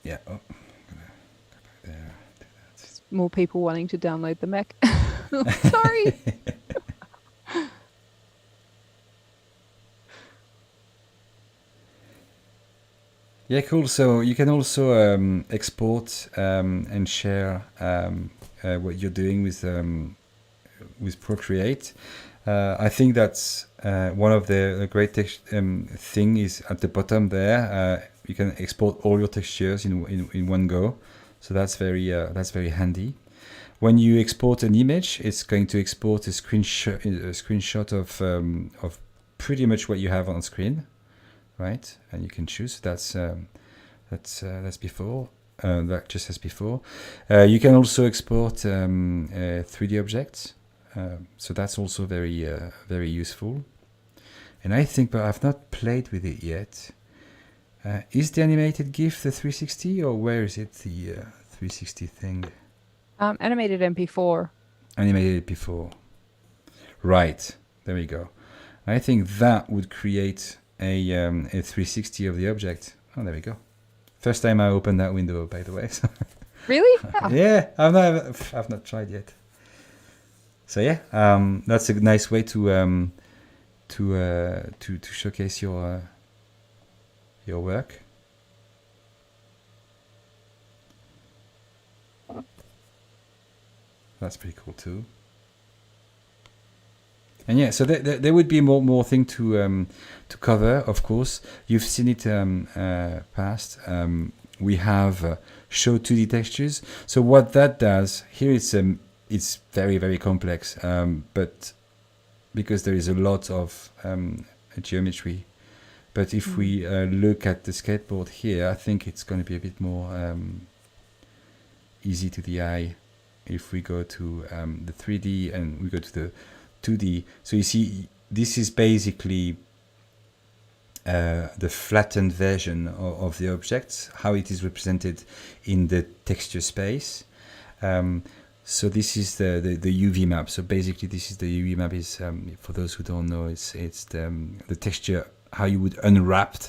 Speaker 2: yeah, I'm gonna go back there. Do that.
Speaker 1: More people wanting to download the Mech. Sorry.
Speaker 2: Yeah, cool. So you can also export and share what you're doing with Procreate. I think that's one of the great thing is at the bottom there. You can export all your textures in one go. So that's very handy. When you export an image, it's going to export a screenshot of pretty much what you have on screen, right? And you can choose. That's That's before. That just as before. You can also export 3D objects, so that's also very useful. And I think, but I've not played with it yet. Is the animated GIF the 360, or where is it, the 360 thing?
Speaker 1: Animated MP4.
Speaker 2: Animated before. Right, there we go. I think that would create a 360 of the object. Oh, there we go. First time I opened that window, by the way.
Speaker 1: Really? Oh.
Speaker 2: Yeah, I've not tried yet. So yeah, that's a nice way to showcase your work. That's pretty cool too. And yeah, so there would be more thing to cover. Of course, you've seen it past. We have show 2D textures. So what that does here, it's very complex, but because there is a lot of geometry. But if we look at the skateboard here, I think it's going to be a bit more easy to the eye. If we go to the 3D and we go to the 2D, so you see this is basically the flattened version of the object, how it is represented in the texture space. So this is the UV map. So basically this is the UV map is, for those who don't know, it's the texture, how you would unwrap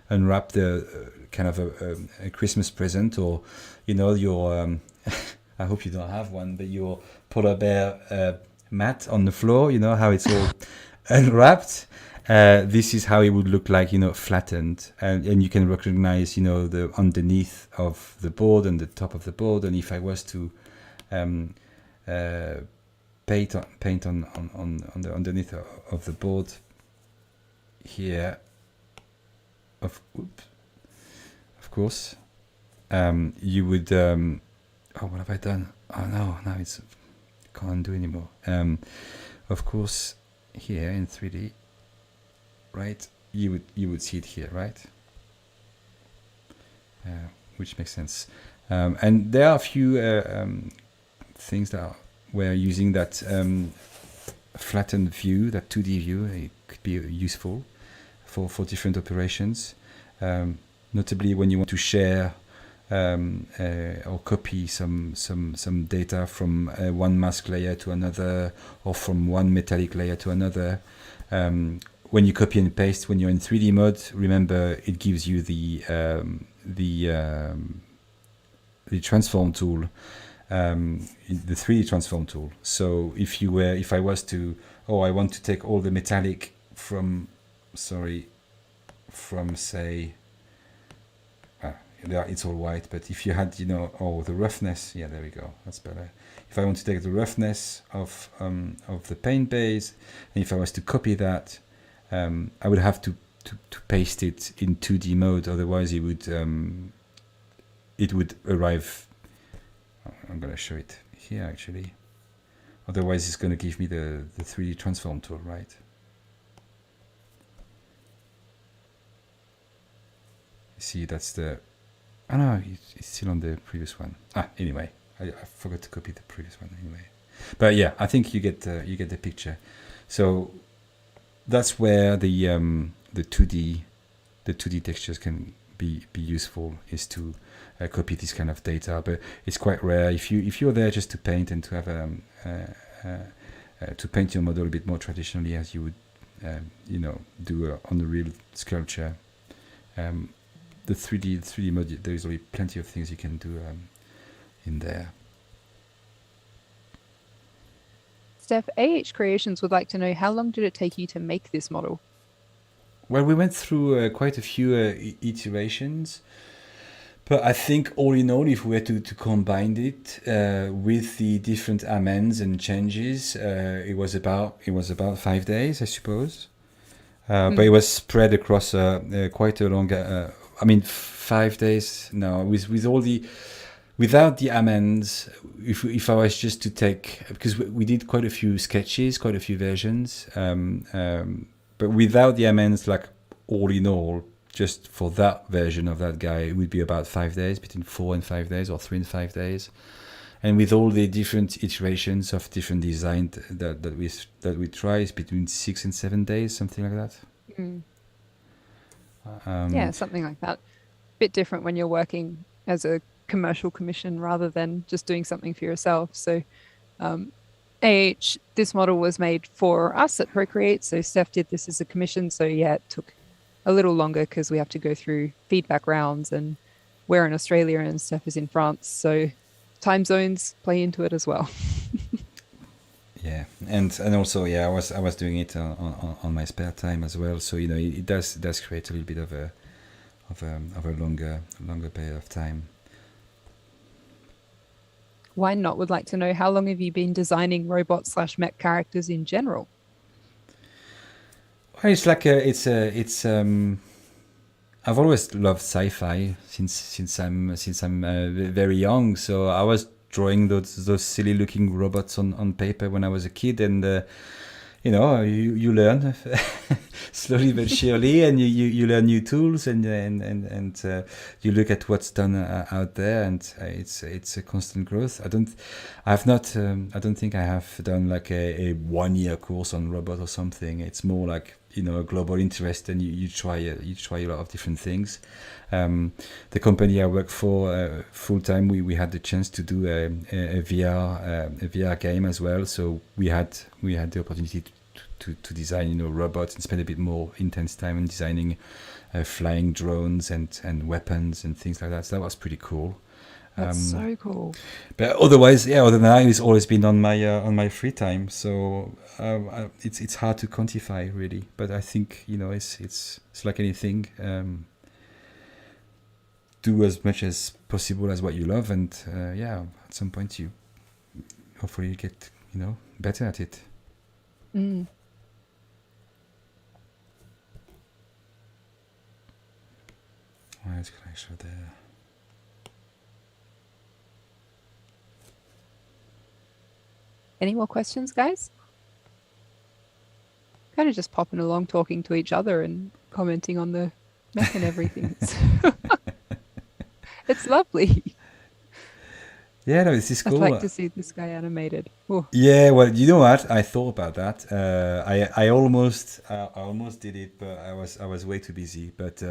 Speaker 2: the kind of a Christmas present, or your I hope you don't have one, but your polar bear mat on the floor, how it's all unwrapped. This is how it would look like, flattened, and you can recognize, the underneath of the board and the top of the board. And if I was to paint on the underneath of the board here, of course, you would. What have I done? Oh no, it's can't undo anymore. Of course, here in 3D, right? You would see it here, right? Which makes sense. And there are a few things that we're using that flattened view, that 2D view. It could be useful for different operations, notably when you want to share or copy some data from one mask layer to another, or from one metallic layer to another. When you copy and paste, when you're in 3D mode, remember it gives you the transform tool, the 3D transform tool. So if I was to, I want to take all the metallic from say, it's all white, but if you had, the roughness, yeah, there we go, that's better. If I want to take the roughness of the paint base, and if I was to copy that, I would have to paste it in 2D mode, otherwise it would arrive. I'm going to show it here actually. Otherwise it's going to give me the 3D transform tool, right? See, that's the. Oh no, it's still on the previous one. Anyway, I forgot to copy the previous one anyway. But yeah, I think you get the picture. So that's where the 2D textures can be useful, is to copy this kind of data. But it's quite rare. If you're there just to paint and to have to paint your model a bit more traditionally, as you would do on the real sculpture. The 3D mode, there is already plenty of things you can do in there.
Speaker 1: Steph, AH Creations would like to know, how long did it take you to make this model?
Speaker 2: Well, we went through quite a few iterations, but I think all in all, if we were to combine it with the different amends and changes, it was about 5 days, I suppose. But it was spread across quite a long. 5 days. No, with all without the amends. If I was just to take, because we did quite a few sketches, quite a few versions, but without the amends, like all in all, just for that version of that guy, it would be about 5 days, between 4 and 5 days, or 3 and 5 days. And with all the different iterations of different design that we try, is between 6 and 7 days, something like that.
Speaker 1: Yeah, something like that. Bit different when you're working as a commercial commission rather than just doing something for yourself. So this model was made for us at Procreate. So Steph did this as a commission. So yeah, it took a little longer because we have to go through feedback rounds, and we're in Australia and Steph is in France. So time zones play into it as well.
Speaker 2: Yeah, and also, yeah, I was doing it on my spare time as well. So it does create a little bit of a longer period of time.
Speaker 1: Why not? Would like to know, how long have you been designing robot/mech characters in general?
Speaker 2: Well, I've always loved sci-fi since I'm very young. So I was drawing those silly looking robots on paper when I was a kid, and you learn slowly but surely, and you learn new tools, and you look at what's done out there, and it's a constant growth. I don't think I have done like a 1-year course on robot or something. It's more like a global interest, and you try a lot of different things. The company I work for full time, we had the chance to do a VR game as well. So we had the opportunity to design robots, and spend a bit more intense time in designing flying drones and weapons and things like that. So that was pretty cool.
Speaker 1: That's so cool.
Speaker 2: But otherwise, other than that, it's always been on my free time. So it's hard to quantify really. But I think it's like anything. Do as much as possible as what you love, and at some point you hopefully get better at it. Right, can I show there?
Speaker 1: Any more questions, guys? Kind of just popping along, talking to each other and commenting on the mech and everything. It's lovely.
Speaker 2: Yeah, no, this is cool.
Speaker 1: I'd like to see this guy animated. Ooh.
Speaker 2: Yeah, well, you know what? I thought about that. I almost did it, but I was way too busy. But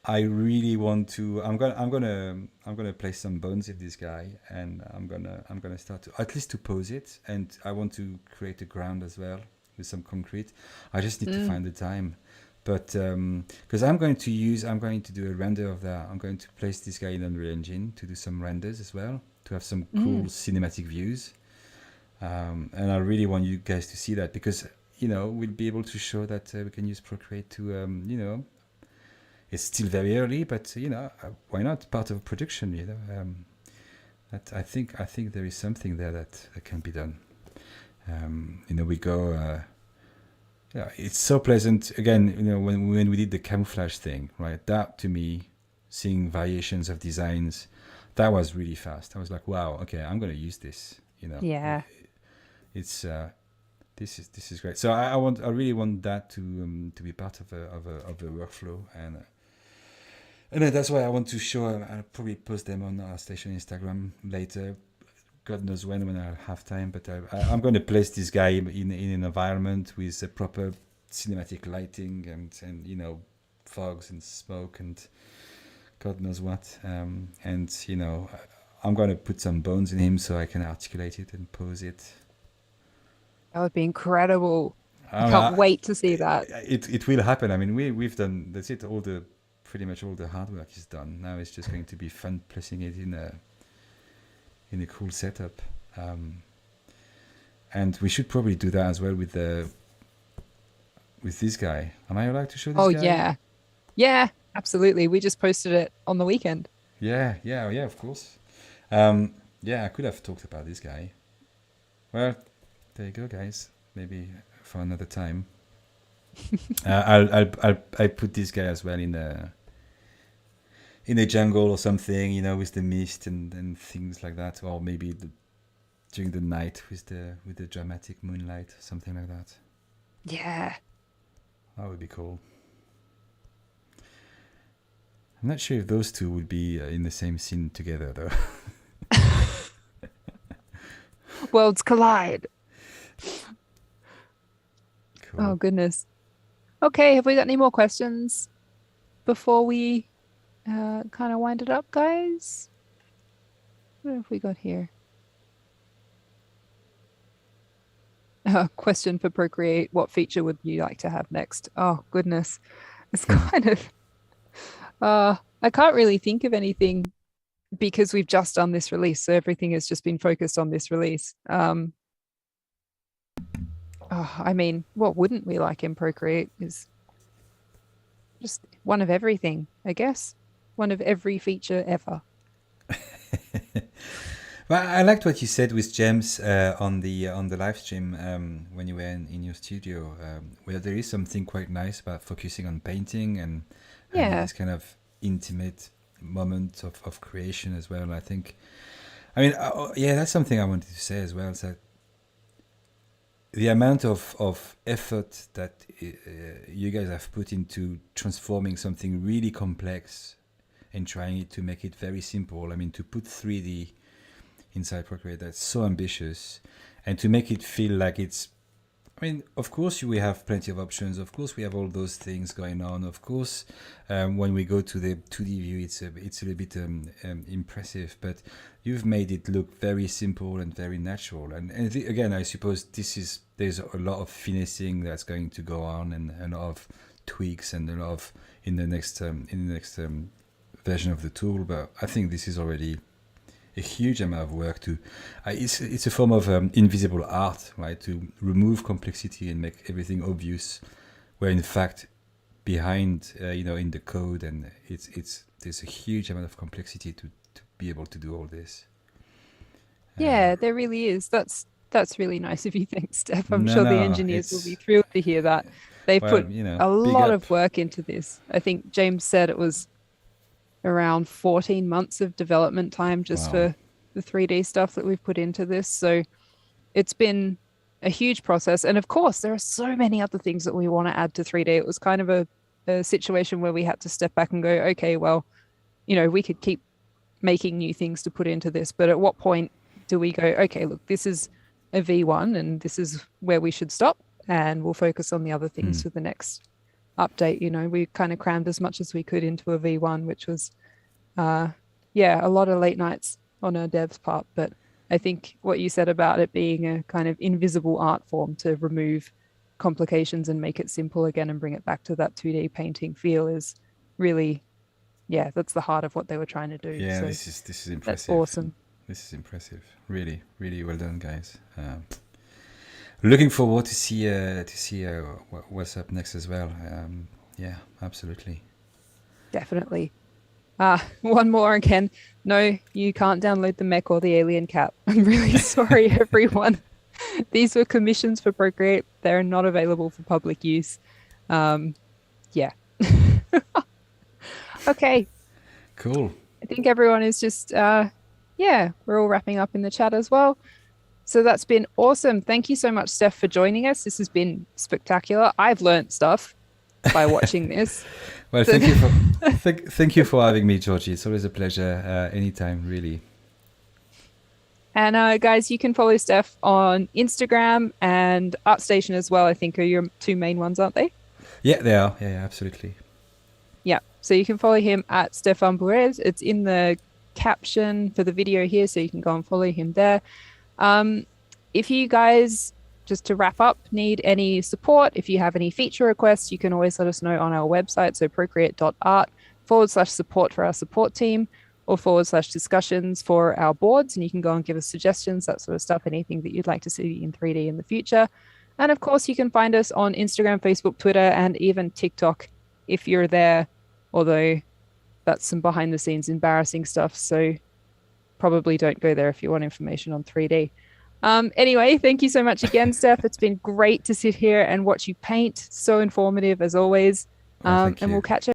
Speaker 2: I really want to. I'm gonna place some bones in this guy, and I'm gonna start to at least to pose it, and I want to create a ground as well with some concrete. I just need to find the time. But because I'm going to do a render of that. I'm going to place this guy in Unreal Engine to do some renders as well, to have some cool cinematic views. And I really want you guys to see that, because we'll be able to show that we can use Procreate to it's still very early, but why not, part of production, that I think there is something there that can be done. We go. Yeah, it's so pleasant. Again, when we did the camouflage thing, right? That, to me, seeing variations of designs, that was really fast. I was like, wow, okay, I'm going to use this.
Speaker 1: Yeah.
Speaker 2: It's this is great. So I really want that to be part of a workflow, and that's why I want to show. I'll probably post them on our station Instagram later. God knows when I'll have time, but I'm going to place this guy in an environment with a proper cinematic lighting and fogs and smoke and God knows what. And I'm going to put some bones in him so I can articulate it and pose it.
Speaker 1: That would be incredible. I can't wait to see that.
Speaker 2: It will happen. I mean, we've done, that's it. Pretty much all the hard work is done. Now it's just going to be fun placing it in a cool setup, and we should probably do that as well with this guy. Am I allowed to show this guy?
Speaker 1: Yeah, absolutely. We just posted it on the weekend.
Speaker 2: Yeah, of course. I could have talked about this guy. Well, there you go, guys. Maybe for another time. I'll put this guy as well in a jungle or something, with the mist and things like that, or maybe during the night with the dramatic moonlight, something like that.
Speaker 1: Yeah,
Speaker 2: That would be cool. I'm not sure if those two would be in the same scene together, though.
Speaker 1: Worlds collide.
Speaker 2: Cool.
Speaker 1: Oh, goodness. Okay, have we got any more questions before we kind of wind it up, guys? What have we got here? Question for Procreate. What feature would you like to have next? Oh, goodness. It's kind of, I can't really think of anything because we've just done this release. So everything has just been focused on this release. I mean, what wouldn't we like in Procreate is just one of everything, I guess. One of every feature ever.
Speaker 2: Well, I liked what you said with James on the live stream when you were in your studio, where there is something quite nice about focusing on painting and having this kind of intimate moment of creation as well. I think, I mean, yeah, that's something I wanted to say as well. Is that the amount of effort that you guys have put into transforming something really complex and trying to make it very simple. I mean, to put 3D inside Procreate, that's so ambitious, and to make it feel like it's, I mean, of course we have plenty of options, of course we have all those things going on, of course when we go to the 2D view it's a little bit impressive, but you've made it look very simple and very natural, and again, I suppose there's a lot of finessing that's going to go on, and a lot of tweaks, and a lot of in the next version of the tool, but I think this is already a huge amount of work to it's a form of invisible art, right, to remove complexity and make everything obvious, where in fact behind in the code, and there's a huge amount of complexity to be able to do all this.
Speaker 1: Yeah, there really is. That's really nice of you. Thanks, Steph. I'm
Speaker 2: No,
Speaker 1: sure the
Speaker 2: no,
Speaker 1: engineers will be thrilled to hear that. They
Speaker 2: well,
Speaker 1: put a
Speaker 2: big
Speaker 1: lot
Speaker 2: up.
Speaker 1: of work into this. I think James said it was around 14 months of development time just
Speaker 2: Wow.
Speaker 1: for the 3D stuff that we've put into this. So it's been a huge process. And of course, there are so many other things that we want to add to 3D. It was kind of a situation where we had to step back and go, okay, well, we could keep making new things to put into this, but at what point do we go, okay, look, this is a V1 and this is where we should stop, and we'll focus on the other things for the next update. We kind of crammed as much as we could into a V1, which was a lot of late nights on our devs part. But I think what you said about it being a kind of invisible art form to remove complications and make it simple again and bring it back to that 2D painting feel is really, that's the heart of what they were trying to do.
Speaker 2: Yeah,
Speaker 1: so
Speaker 2: this is impressive.
Speaker 1: that's awesome.
Speaker 2: This is impressive. Really, really well done, guys. Looking forward to see what's up next as well. Yeah, absolutely.
Speaker 1: Definitely. One more again. No, you can't download the Mech or the Alien Cat. I'm really sorry, everyone. These were commissions for Procreate. They're not available for public use. Yeah. Okay.
Speaker 2: Cool.
Speaker 1: I think everyone is just, we're all wrapping up in the chat as well. So that's been awesome. Thank you so much, Steph, for joining us. This has been spectacular. I've learned stuff by watching this.
Speaker 2: Well, thank you for having me, Georgie. It's always a pleasure. Anytime, really.
Speaker 1: And guys, you can follow Steph on Instagram and ArtStation as well, I think are your two main ones, aren't they?
Speaker 2: Yeah, they are. Yeah, absolutely.
Speaker 1: Yeah. So you can follow him at Stéphane Bourez. It's in the caption for the video here, so you can go and follow him there. If you guys, just to wrap up, need any support, if you have any feature requests, you can always let us know on our website. So procreate.art/support for our support team, or /discussions for our boards. And you can go and give us suggestions, that sort of stuff, anything that you'd like to see in 3D in the future. And of course, you can find us on Instagram, Facebook, Twitter, and even TikTok if you're there, although that's some behind the scenes embarrassing stuff. So probably don't go there if you want information on 3D. Anyway, thank you so much again, Steph. It's been great to sit here and watch you paint. So informative as always.
Speaker 2: Well, thank
Speaker 1: and
Speaker 2: you.
Speaker 1: we'll catch